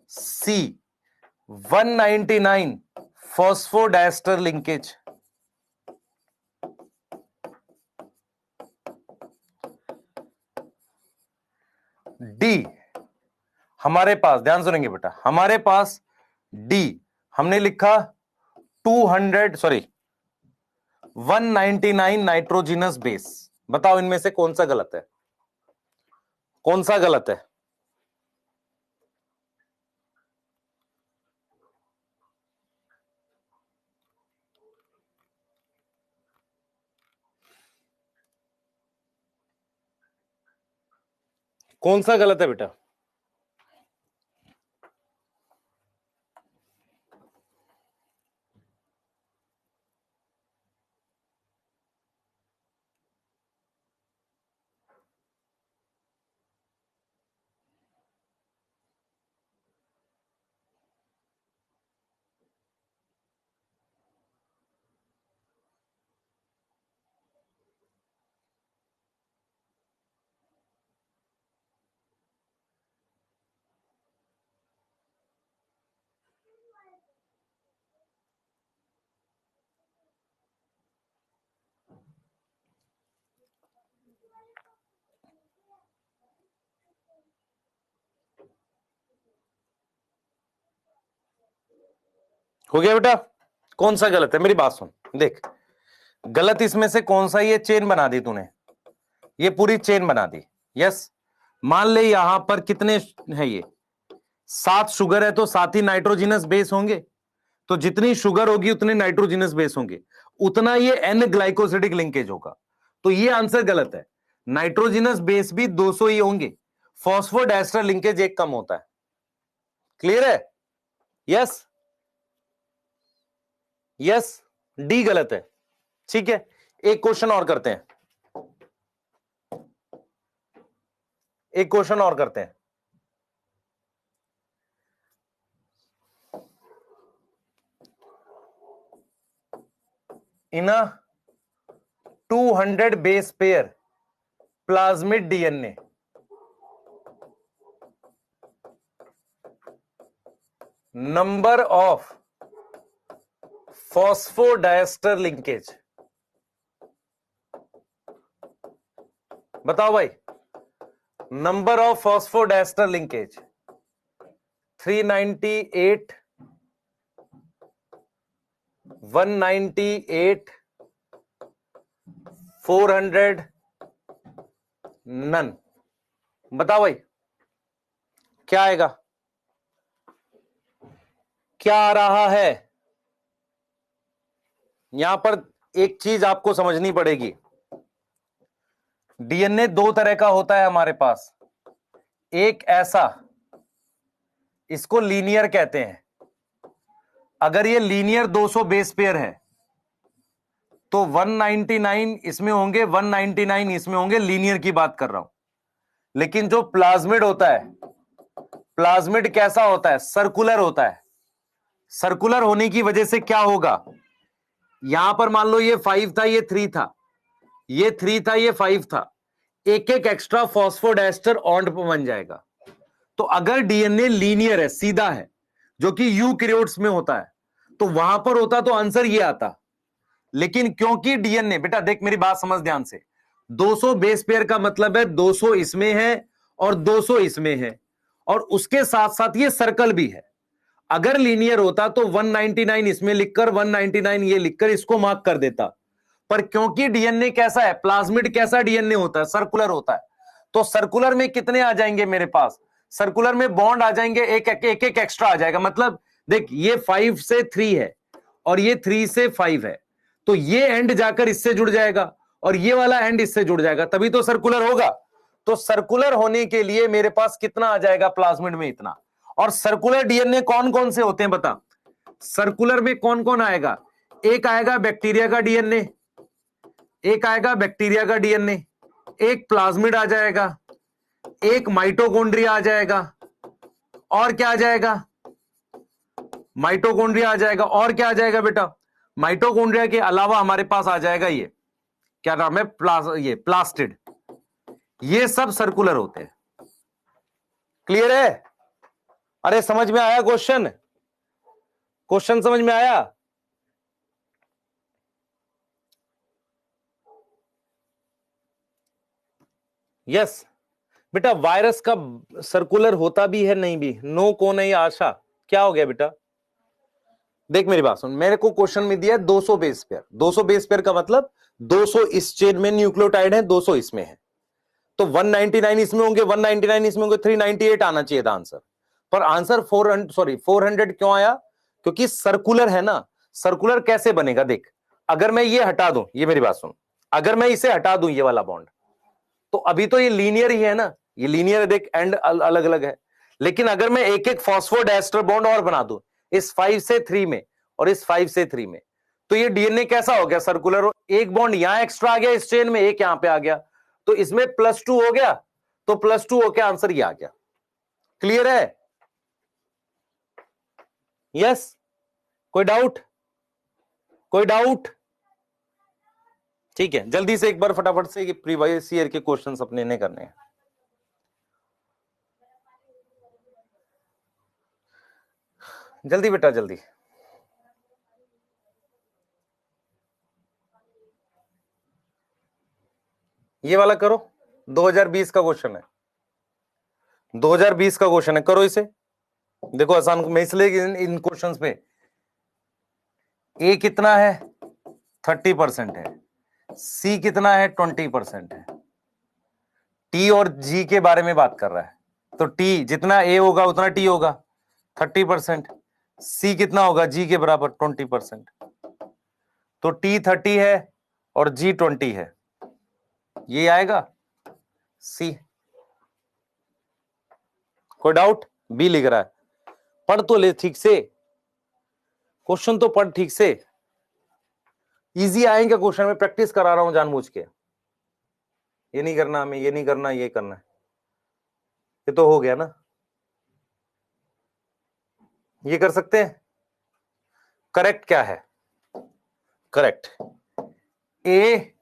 C 199 phosphodiester linkage, D हमारे पास, ध्यान सुनेंगे बेटा, हमारे पास डी हमने लिखा 199 नाइट्रोजिनस बेस। बताओ इनमें से कौन सा गलत है, कौन सा गलत है? कौन सा गलत है बेटा? हो गया बेटा? कौन सा गलत है, मेरी बात सुन, देख गलत इसमें से कौन सा, ये चेन बना दी तूने, ये पूरी चेन बना दी। यस, मान ले यहां पर कितने है, ये 7 शुगर है, तो 7 ही नाइट्रोजिनस बेस होंगे, तो जितनी शुगर होगी उतने नाइट्रोजिनस बेस होंगे, उतना ये एन ग्लाइकोसिडिक लिंकेज होगा। तो ये आंसर गलत है, नाइट्रोजिनस बेस भी 200 ही होंगे, फॉस्फोडाइस्टर लिंकेज एक कम होता है। क्लियर है? यस, यस, डी गलत है। ठीक है, एक क्वेश्चन और करते हैं, एक क्वेश्चन और करते हैं। In 200 base pair plasmid DNA, number of phosphodiester linkage. बताओ भाई, number of phosphodiester linkage 398, 198, 400, none. बताओ भाई क्या आएगा, क्या आ रहा है? यहां पर एक चीज आपको समझनी पड़ेगी, डीएनए दो तरह का होता है हमारे पास। एक ऐसा, इसको लीनियर कहते हैं। अगर ये लीनियर 200 बेस पेयर है तो 199 इसमें होंगे, 199 इसमें होंगे, लीनियर की बात कर रहा हूं। लेकिन जो प्लाज्मिड होता है, प्लाज्मिड कैसा होता है? सर्कुलर होता है। सर्कुलर होने की वजह से क्या होगा, यहां पर मान लो ये 5 था, ये 3 था, ये 3 था, ये 5 था, एक एक एक्स्ट्रा फॉस्फोडाइस्टर ऑन्ड बन जाएगा। तो अगर डीएनए लीनियर है, सीधा है, जो कि यूकैरियोट्स में होता है, तो वहां पर होता तो आंसर ये आता। लेकिन क्योंकि डीएनए, बेटा देख मेरी बात समझ ध्यान से, 200 बेस पेयर का मतलब है 200 इसमें है और 200 इसमें है, और उसके साथ साथ ये सर्कल भी है। अगर लीनियर होता तो 199 इसमें लिखकर 199 ये लिखकर इसको मार्क कर देता। पर क्योंकि डीएनए कैसा है, प्लाज्मिड कैसा डीएनए होता है, सर्कुलर होता है, तो सर्कुलर में कितने आ जाएंगे मेरे पास? सर्कुलर में बॉन्ड आ जाएंगे, एक एक एक्स्ट्रा आ जाएगा। मतलब देख ये 5 से 3 है और ये 3 से 5 है, तो ये एंड जाकर इससे जुड़ जाएगा और ये वाला एंड इससे जुड़ जाएगा, तभी तो सर्कुलर होगा। तो सर्कुलर होने के लिए मेरे पास कितना आ जाएगा प्लाज्मिड में? इतना। और सर्कुलर डीएनए कौन कौन से होते हैं बता? सर्कुलर में कौन कौन आएगा? एक आएगा बैक्टीरिया का डीएनए, एक आएगा बैक्टीरिया का डीएनए, एक प्लाज्मिड आ जाएगा, एक माइटोकॉन्ड्रिया आ जाएगा, और क्या आ जाएगा? माइटोकॉन्ड्रिया आ जाएगा, और क्या आ जाएगा बेटा? माइटोकॉन्ड्रिया के अलावा हमारे पास आ जाएगा ये, क्या नाम है, ये प्लास्टिड। ये सब सर्कुलर होते हैं। क्लियर है? अरे समझ में आया क्वेश्चन? क्वेश्चन समझ में आया? यस बेटा, वायरस का सर्कुलर होता भी है, नहीं भी। नो को नहीं आशा, क्या हो गया बेटा? देख मेरी बात सुन, मेरे को क्वेश्चन में दिया 200 बेस पेयर। 200 बेस पेयर का मतलब 200 इस चेन में न्यूक्लियोटाइड है, 200 इसमें है, तो 199 इसमें होंगे, 199 इसमें होंगे, 398 आना चाहिए था आंसर। पर आंसर 400 क्यों आया? क्योंकि सर्कुलर है ना। सर्कुलर कैसे बनेगा देख, अगर मैं ये हटा दूं, ये मेरी बात सुन, अगर मैं इसे हटा दूं ये वाला बॉन्ड, तो अभी तो ये लीनियर ही है ना, ये लीनियर है, देख एंड अलग अलग है। लेकिन अगर मैं एक एक फॉस्फोडाइस्टर बॉन्ड और बना दूं, इस 5 से 3 में और इस 5 से 3 में, तो ये डीएनए कैसा हो गया? सर्कुलर। एक बॉन्ड यहां एक्स्ट्रा आ गया इस चेन में, एक यहां पे आ गया, तो इसमें +2 हो गया, तो +2 होकर आंसर ये आ गया। क्लियर है? यस? कोई डाउट? कोई डाउट? ठीक है, जल्दी से एक बार फटाफट से प्रीवियस ईयर के क्वेश्चंस अपने ने करने हैं। जल्दी बेटा जल्दी। ये वाला करो, 2020 का क्वेश्चन है, 2020 का क्वेश्चन है, करो इसे। देखो आसान, मैं इसलिए इन क्वेश्चंस पे ए कितना है 30% है, सी कितना है 20% है, टी और जी के बारे में बात कर रहा है, तो टी जितना ए होगा उतना टी होगा 30%, सी कितना होगा जी के बराबर 20%, तो टी 30 है और जी 20 है, ये आएगा सी। कोई डाउट? बी लिख रहा है, पढ़ तो ले ठीक से, क्वेश्चन तो पढ़ ठीक से, इजी आएंगे क्वेश्चन में, प्रैक्टिस करा रहा हूं जानबूझ के। ये नहीं करना हमें, ये नहीं करना, ये करना है, ये तो हो गया ना, ये कर सकते हैं। करेक्ट क्या है? करेक्ट ए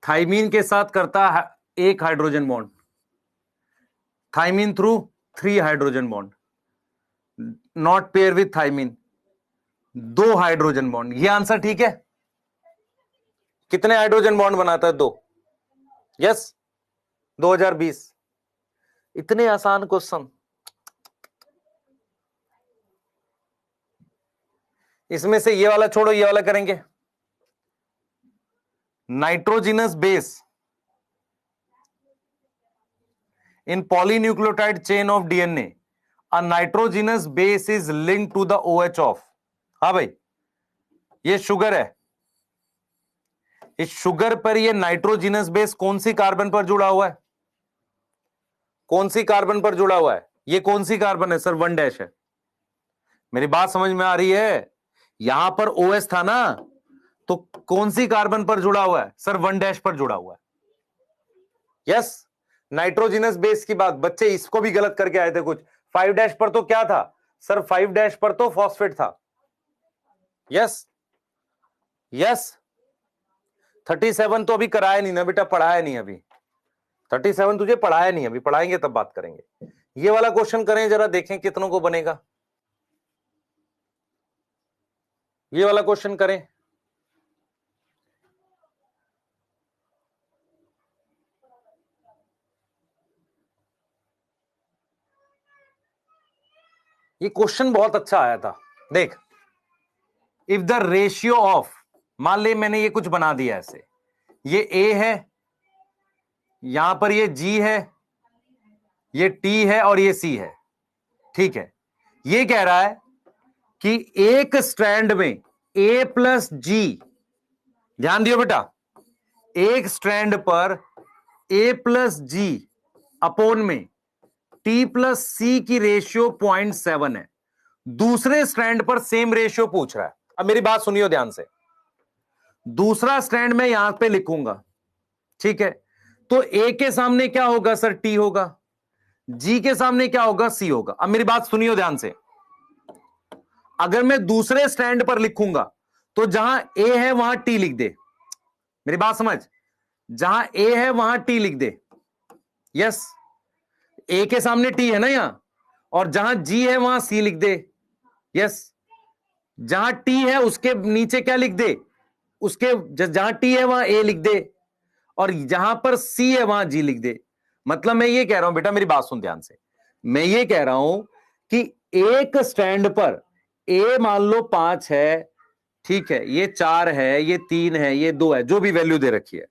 थाइमीन के साथ करता है एक hydrogen bond, thymine through 3 hydrogen bond, not pair with thymine 2 hydrogen bond. ये आंसर ठीक है? कितने हाइड्रोजन बॉन्ड बनाता है? 2। यस 2020। इतने आसान क्वेश्चन। इसमें से ये वाला छोड़ो, ये वाला करेंगे। Nitrogenous base in polynucleotide chain of DNA, a nitrogenous base is link to the OH of. हाँ भाई, ये शुगर है, इस शुगर पर ये नाइट्रोजिनस बेस कौन सी कार्बन पर जुड़ा हुआ है? कौन सी कार्बन पर जुड़ा हुआ है? ये कौन सी कार्बन है सर? 1' है। मेरी बात समझ में आ रही है? यहां पर OH था ना, तो कौन सी कार्बन पर जुड़ा हुआ है सर? 1' पर जुड़ा हुआ है। यस, नाइट्रोजिनस बेस की बात, बच्चे इसको भी गलत करके आए थे कुछ। 5' पर तो क्या था सर? 5' पर तो फॉस्फेट था। Yes yes. 37 तो अभी कराया नहीं ना बेटा, पढ़ाया नहीं अभी। 37 तुझे पढ़ाया नहीं, अभी पढ़ाएंगे तब बात करेंगे। ये वाला क्वेश्चन करें जरा, देखें कितनों को बनेगा। ये वाला क्वेश्चन करें। ये क्वेश्चन बहुत अच्छा आया था, देख। इफ द रेशियो ऑफ, मान ले मैंने ये कुछ बना दिया ऐसे, ये A है, यहां पर ये G है, ये T है और ये C है, ठीक है। ये कह रहा है कि एक स्ट्रैंड में A+G, ध्यान दियो बेटा, एक स्ट्रैंड पर A+G अपोन में T+C की रेशियो 0.7 है। दूसरे स्ट्रैंड पर सेम रेशियो पूछ रहा है। अब मेरी बात सुनियो ध्यान से। दूसरा स्ट्रैंड में यहां पे लिखूंगा, ठीक है। तो A के सामने क्या होगा सर? T होगा। G के सामने क्या होगा? C होगा। अब मेरी बात सुनियो ध्यान से। अगर मैं दूसरे स्ट्रैंड पर लिखूंगा तो जहां A है वहां T लिख दे। मेरी बात समझ, जहां A है वहां T लिख दे। यस, A के सामने T है ना यहां, और जहां G है वहां C लिख दे। यस, जहां T है उसके नीचे क्या लिख दे? उसके जहां T है वहां A लिख दे, और जहां पर C है वहां G लिख दे। मतलब मैं ये कह रहा हूं बेटा, मेरी बात सुन ध्यान से। मैं ये कह रहा हूं कि एक स्टैंड पर A मान लो 5 है, ठीक है, ये 4 है, ये 3 है, ये 2 है, जो भी वैल्यू दे रखी है।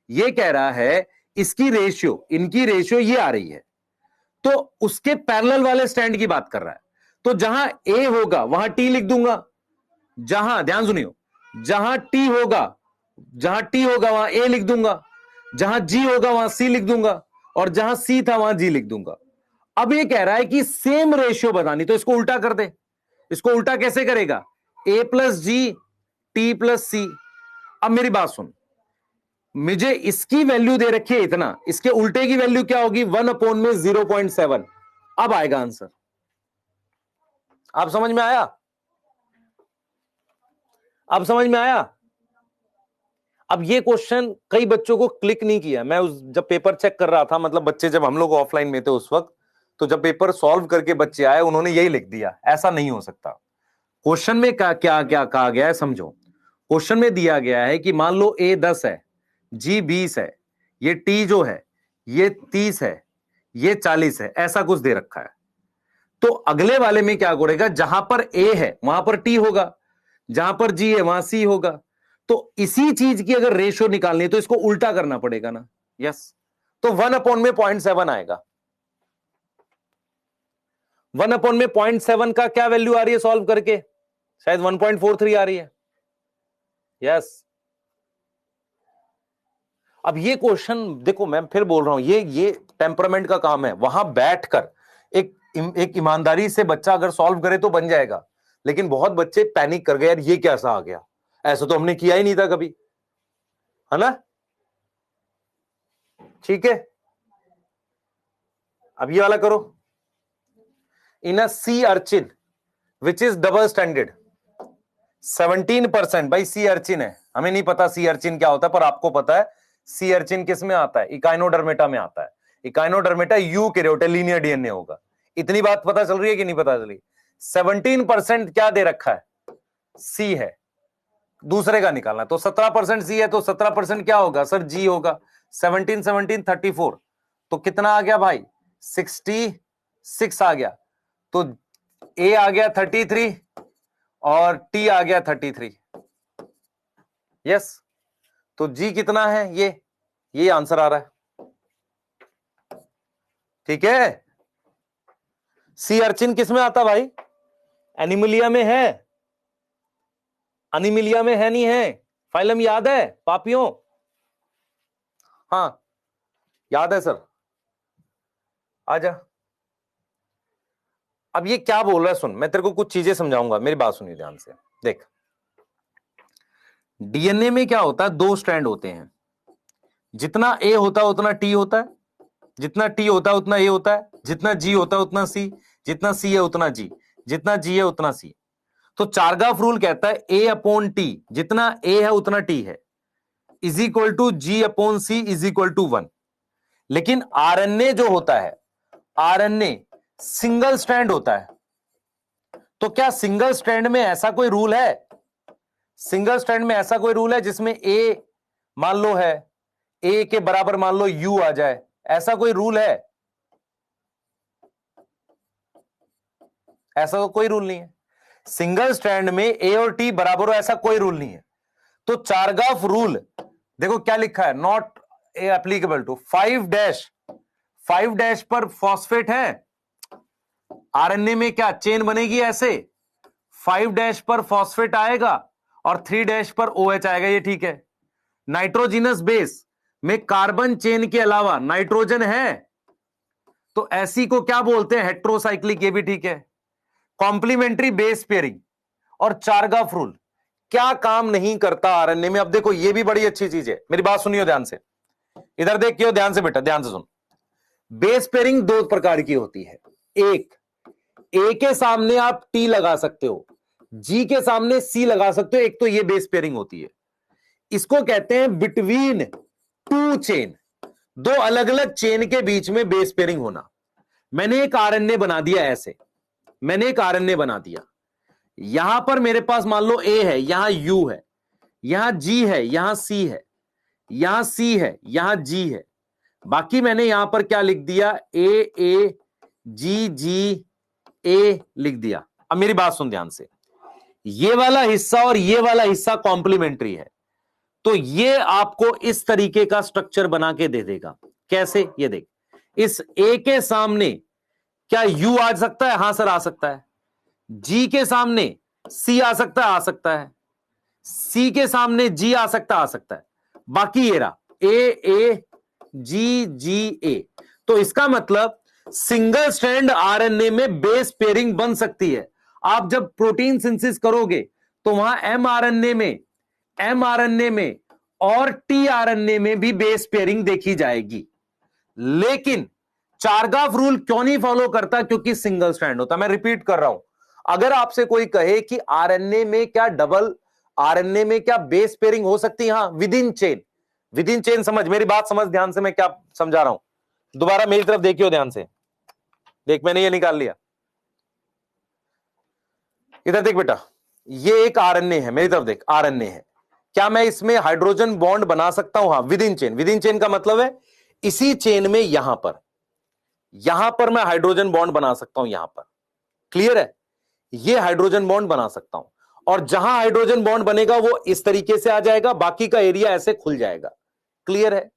ये कह रहा है इसकी रेशियो, इनकी रेशियो ये आ रही है, तो उसके पैरेलल वाले स्टैंड की बात कर रहा है। तो जहां A होगा वहां T लिख दूंगा, जहां, ध्यान सुनियो, जहां T होगा वहां A लिख दूंगा, जहां G होगा वहां C लिख दूंगा, और जहां C था वहां G लिख दूंगा। अब ये कह रहा है कि सेम रेशियो बतानी, तो इसको उल्टा कर दे। इसको उल्टा कैसे करेगा? A+G T+C। अब मेरी बात सुन, मुझे इसकी वैल्यू दे रखी है इतना, इसके उल्टे की वैल्यू क्या होगी? 1/0.7। अब आएगा आंसर। आप समझ में आया? अब समझ में आया? अब ये क्वेश्चन कई बच्चों को क्लिक नहीं किया। मैं जब पेपर चेक कर रहा था, मतलब बच्चे जब हम लोग ऑफलाइन में थे उस वक्त, तो जब पेपर सॉल्व करके बच्चे आए उन्होंने यही लिख दिया। ऐसा नहीं हो सकता। क्वेश्चन में क्या क्या क्या कहा गया है समझो। क्वेश्चन में दिया गया है कि मान लो A 10 है, G 20 है, ये T जो है ये 30 है, ये 40 है, ऐसा कुछ दे रखा है। तो अगले वाले में क्या करेगा? जहां पर A है वहां पर T होगा, जहां पर G है वहां C होगा। तो इसी चीज की अगर रेशियो निकालनी है तो इसको उल्टा करना पड़ेगा ना। यस, तो 1/0.7 आएगा। 1/0.7 का क्या वैल्यू आ रही है सॉल्व करके? शायद 1.43 आ रही है। यस। अब ये क्वेश्चन देखो, मैं फिर बोल रहा हूं, ये टेम्परामेंट का काम है। वहां बैठकर एक ईमानदारी से बच्चा अगर सॉल्व करे तो बन जाएगा। लेकिन बहुत बच्चे पैनिक कर गए, यार ये कैसा आ गया, ऐसा तो हमने किया ही नहीं था कभी, है ना? ठीक है, अब ये वाला करो। In a sea urchin which is double standard 17%। भाई सी अर्चिन है, हमें नहीं पता सी अर्चिन क्या होता है, पर आपको पता है सी अर्चिन किस में आता है? इकाइनोडर्मेटा में आता है। इकाइनोडर्मेटा यूकैरियोटिक लीनियर डीएनए होगा। इतनी बात पता चल रही है कि नहीं पता चली? 17% क्या दे रखा है? सी है। दूसरे का निकालना, तो 17% सी है, तो 17% क्या होगा सर? जी होगा। 17 17 34, तो कितना आ गया भाई? 66 आ गया, तो ए आ गया 33 और टी आ गया 33। यस, तो जी कितना है, ये आंसर आ रहा है। ठीक है, सी अर्चिन किस में आता भाई? एनिमिलिया में है, एनिमिलिया में है नहीं है? फाइलम याद है पापियों? हाँ याद है सर, आजा। अब ये क्या बोल रहा है सुन, मैं तेरे को कुछ चीजें समझाऊंगा, मेरी बात सुनिए ध्यान से। देख, डीएनए में क्या होता है, 2 स्ट्रैंड होते हैं, जितना ए होता है उतना टी होता है, जितना टी होता है उतना ए होता है, जितना जी होता है उतना सी, जितना सी है उतना जी, जितना जी है उतना सी। तो चारगाफ रूल कहता है ए अपॉन टी, जितना ए है उतना टी है, is equal to G upon C is equal to 1। लेकिन आरएनए जो होता है, आरएनए सिंगल स्ट्रैंड होता है। तो क्या सिंगल स्ट्रैंड में ऐसा कोई रूल है, सिंगल स्ट्रैंड में ऐसा कोई रूल है जिसमें ए मान लो है, ए के बराबर मान लो यू आ जाए, ऐसा कोई रूल है? ऐसा तो कोई रूल नहीं है। सिंगल स्ट्रैंड में ए और टी बराबर हो, ऐसा कोई रूल नहीं है। तो चारगाफ रूल देखो क्या लिखा है, नॉट एप्लीकेबल टू 5 डैश पर फॉस्फेट है, आरएनए में क्या चेन बनेगी ऐसे, 5 डैश पर फॉस्फेट आएगा और 3 डैश पर OH आएगा, ये ठीक है। नाइट्रोजिनस बेस में कार्बन चेन के अलावा नाइट्रोजन है, तो ऐसी को क्या बोलते हैं, हेट्रोसाइक्लिक, ये भी ठीक है। कॉम्प्लीमेंट्री बेस पेयरिंग और चारगाफ रूल क्या काम नहीं करता आरएनए में। अब देखो ये भी बड़ी अच्छी चीज है, मेरी बात सुनियो ध्यान से, इधर देखियो ध्यान से बेटा, ध्यान से सुन। बेस पेयरिंग 2 प्रकार की होती है, एक ए के सामने आप टी लगा सकते हो, जी के सामने सी लगा सकते हो, एक तो ये बेस पेयरिंग होती है। इसको कहते हैं बिटवीन 2 चेन, 2 अलग अलग चेन के बीच में बेस पेयरिंग होना। मैंने एक आरएनए बना दिया ऐसे, मैंने एक आरएनए बना दिया, यहां पर मेरे पास मान लो ए है, यहां यू है, यहां जी है, यहां सी है, यहां सी है, यहां जी है, बाकी मैंने यहां पर क्या लिख दिया, ए जी जी ए लिख दिया। अब मेरी बात सुन ध्यान से, ये वाला हिस्सा और ये वाला हिस्सा कॉम्प्लीमेंट्री है, तो ये आपको इस तरीके का स्ट्रक्चर बना के दे देगा। कैसे, ये देख, इस ए के सामने क्या यू आ सकता है? हां सर आ सकता है। जी के सामने सी आ सकता है? आ सकता है। सी के सामने जी आ सकता है? आ सकता है। बाकी ये रहा ए जी जी ए। तो इसका मतलब सिंगल स्ट्रैंड आरएनए में बेस पेयरिंग बन सकती है। आप जब प्रोटीन सिंथेसिस करोगे तो वहां एमआरएनए में और टीआरएनए में भी बेस पेयरिंग देखी जाएगी। लेकिन चारगाफ रूल क्यों नहीं फॉलो करता? क्योंकि सिंगल स्ट्रैंड होता। मैं रिपीट कर रहा हूं, अगर आपसे कोई कहे कि आरएनए में क्या डबल, आरएनए में क्या बेस पेयरिंग हो सकती है? हां, विद इन चेन समझ, मेरी बात समझ ध्यान से, मैं क्या समझा रहा हूं। दोबारा मेरी तरफ देखियो ध्यान से, देख मैंने ये निकाल लिया, इधर देख बेटा, ये एक आरएनए है, मेरी तरफ देख, आरएनए है। क्या मैं इसमें हाइड्रोजन बॉन्ड बना सकता हूं? हां, विद इन चेन का मतलब है इसी चेन में यहां पर मैं हाइड्रोजन बॉन्ड बना सकता हूं, यहां पर। क्लियर है? ये हाइड्रोजन बॉन्ड बना सकता हूं, और जहां हाइड्रोजन बॉन्ड बनेगा वो इस तरीके से आ जाएगा, बाकी का एरिया ऐसे खुल जाएगा। क्लियर है?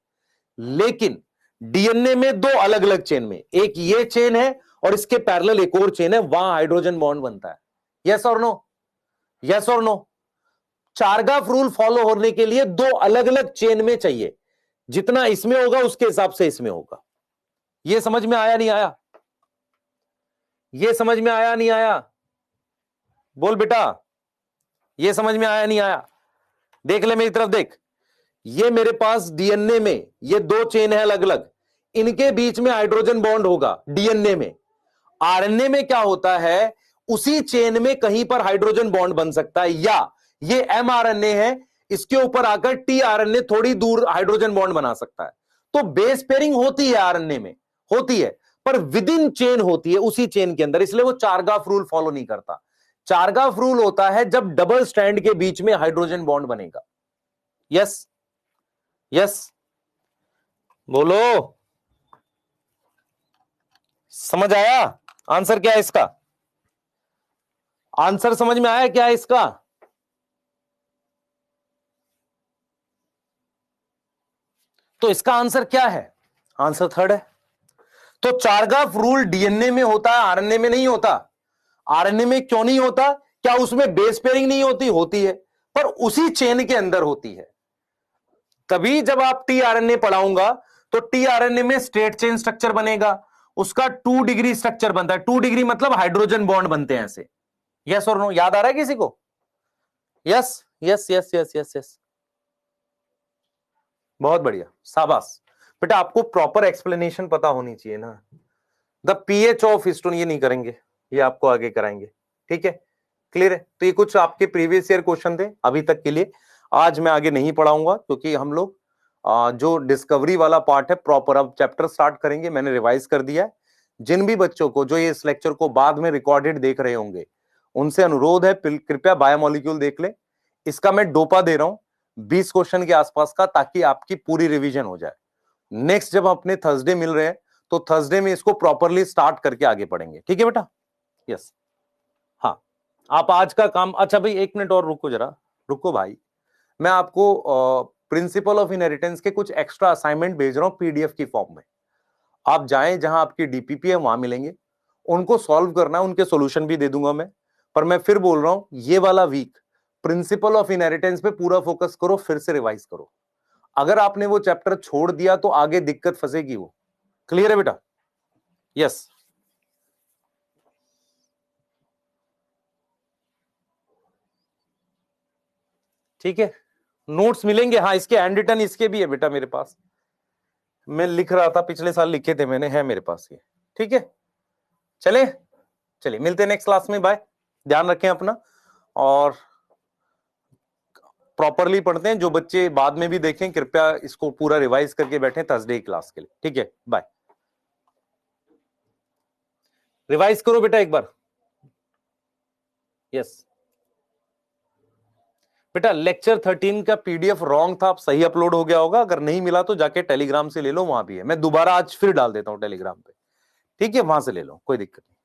लेकिन डीएनए में 2 अलग अलग चेन में, एक ये चेन है और इसके पैरेलल एक और चेन है, वहां हाइड्रोजन बॉन्ड बनता है। यस और नो? यस और नो? चारगाफ रूल फॉलो होने के लिए 2 अलग अलग चेन में चाहिए, जितना इसमें होगा उसके हिसाब से इसमें होगा। यह समझ में आया नहीं आया? यह समझ में आया नहीं आया? बोल बेटा, यह समझ में आया नहीं आया? देख ले मेरी तरफ देख, ये मेरे पास डीएनए में ये 2 चेन है अलग अलग, इनके बीच में हाइड्रोजन बॉन्ड होगा डीएनए में। आरएनए में क्या होता है, उसी चेन में कहीं पर हाइड्रोजन बॉन्ड बन सकता है, या ये एमआरएनए है, इसके ऊपर आकर टीआरएनए थोड़ी दूर हाइड्रोजन बॉन्ड बना सकता है। तो बेस पेयरिंग होती है आरएनए में, होती है, पर विद इन चेन होती है, उसी चेन के अंदर, इसलिए वो चारगाफ रूल फॉलो नहीं करता। चारगाफ रूल होता है जब डबल स्ट्रैंड के बीच में हाइड्रोजन बॉन्ड बनेगा। यस यस बोलो, समझ आया? आंसर क्या है इसका? आंसर समझ में आया क्या है इसका? तो इसका आंसर क्या है? आंसर थर्ड है। तो चारगाफ रूल डीएनए में होता है, आरएनए में नहीं होता। आरएनए में क्यों नहीं होता? क्या उसमें बेस पेयरिंग नहीं होती? होती है, पर उसी चेन के अंदर होती है। तभी जब आप टीआरएनए पढ़ाऊंगा तो टीआरएनए में स्ट्रेट चेन स्ट्रक्चर बनेगा, उसका 2 डिग्री स्ट्रक्चर बनता है। 2 डिग्री मतलब हाइड्रोजन बॉन्ड बनते हैं ऐसे। यस और नो? याद आ रहा है किसी को? Yes yes yes yes yes yes, बहुत बढ़िया, शाबाश बेटा। आपको प्रॉपर एक्सप्लेनेशन पता होनी चाहिए ना। द पीएच ऑफ हिस्टोन ये नहीं करेंगे, ये आपको आगे कराएंगे, ठीक है? क्लियर है? तो ये कुछ आपके प्रीवियस ईयर क्वेश्चन थे अभी तक के लिए। आज मैं आगे नहीं पढ़ाऊंगा क्योंकि हम लोग जो डिस्कवरी वाला पार्ट है प्रॉपर अब चैप्टर स्टार्ट करेंगे। मैंने रिवाइज कर दिया है। जिन भी बच्चों को जो ये इस लेक्चर को बाद में रिकॉर्डेड देख रहे होंगे उनसे अनुरोध है कृपया बायोमोलिक्यूल देख ले। इसका मैं डोपा दे रहा हूं 20 क्वेश्चन के आसपास का, ताकि आपकी पूरी रिवीजन हो जाए। नेक्स्ट जब अपने थर्सडे मिल रहे हैं तो थर्सडे में इसको प्रॉपरली स्टार्ट करके आगे पढ़ेंगे, ठीक है बेटा? यस। हाँ, आप आज का काम, अच्छा भाई 1 मिनट और रुको, जरा रुको भाई। मैं आपको प्रिंसिपल ऑफ इनहेरिटेंस के कुछ एक्स्ट्रा असाइनमेंट भेज रहा हूं पीडीएफ की फॉर्म में। आप जाएं जहां आपकी डीपीपी है वहां मिलेंगे, उनको सॉल्व करना है, उनके सॉल्यूशन भी दे दूंगा मैं। पर मैं फिर बोल रहा हूं ये वाला वीक प्रिंसिपल ऑफ इनहेरिटेंस पे पूरा फोकस करो, फिर से रिवाइज करो। अगर आपने वो चैप्टर छोड़ दिया तो आगे दिक्कत फंसेगी वो। क्लियर है बेटा? यस। ठीक है, नोट्स मिलेंगे। हाँ, इसके हैंड रिटन इसके भी है बेटा मेरे पास। मैं लिख रहा था, पिछले साल लिखे थे मैंने, है मेरे पास ये। ठीक है, चले चलिए मिलते हैं नेक्स्ट क्लास में। बाय, ध्यान रखें अपना और प्रॉपरली पढ़ते हैं। जो बच्चे बाद में भी देखें कृपया इसको पूरा रिवाइज करके बैठे थर्सडे क्लास के लिए। ठीक है, बाय। रिवाइज करो बेटा एक बार। यस बेटा, लेक्चर 13 का पीडीएफ रॉन्ग था, अब सही अपलोड हो गया होगा। अगर नहीं मिला तो जाके टेलीग्राम से ले लो, वहां भी है। मैं दोबारा आज फिर डाल देता हूं टेलीग्राम पे, ठीक है? वहां से ले लो, कोई दिक्कत नहीं।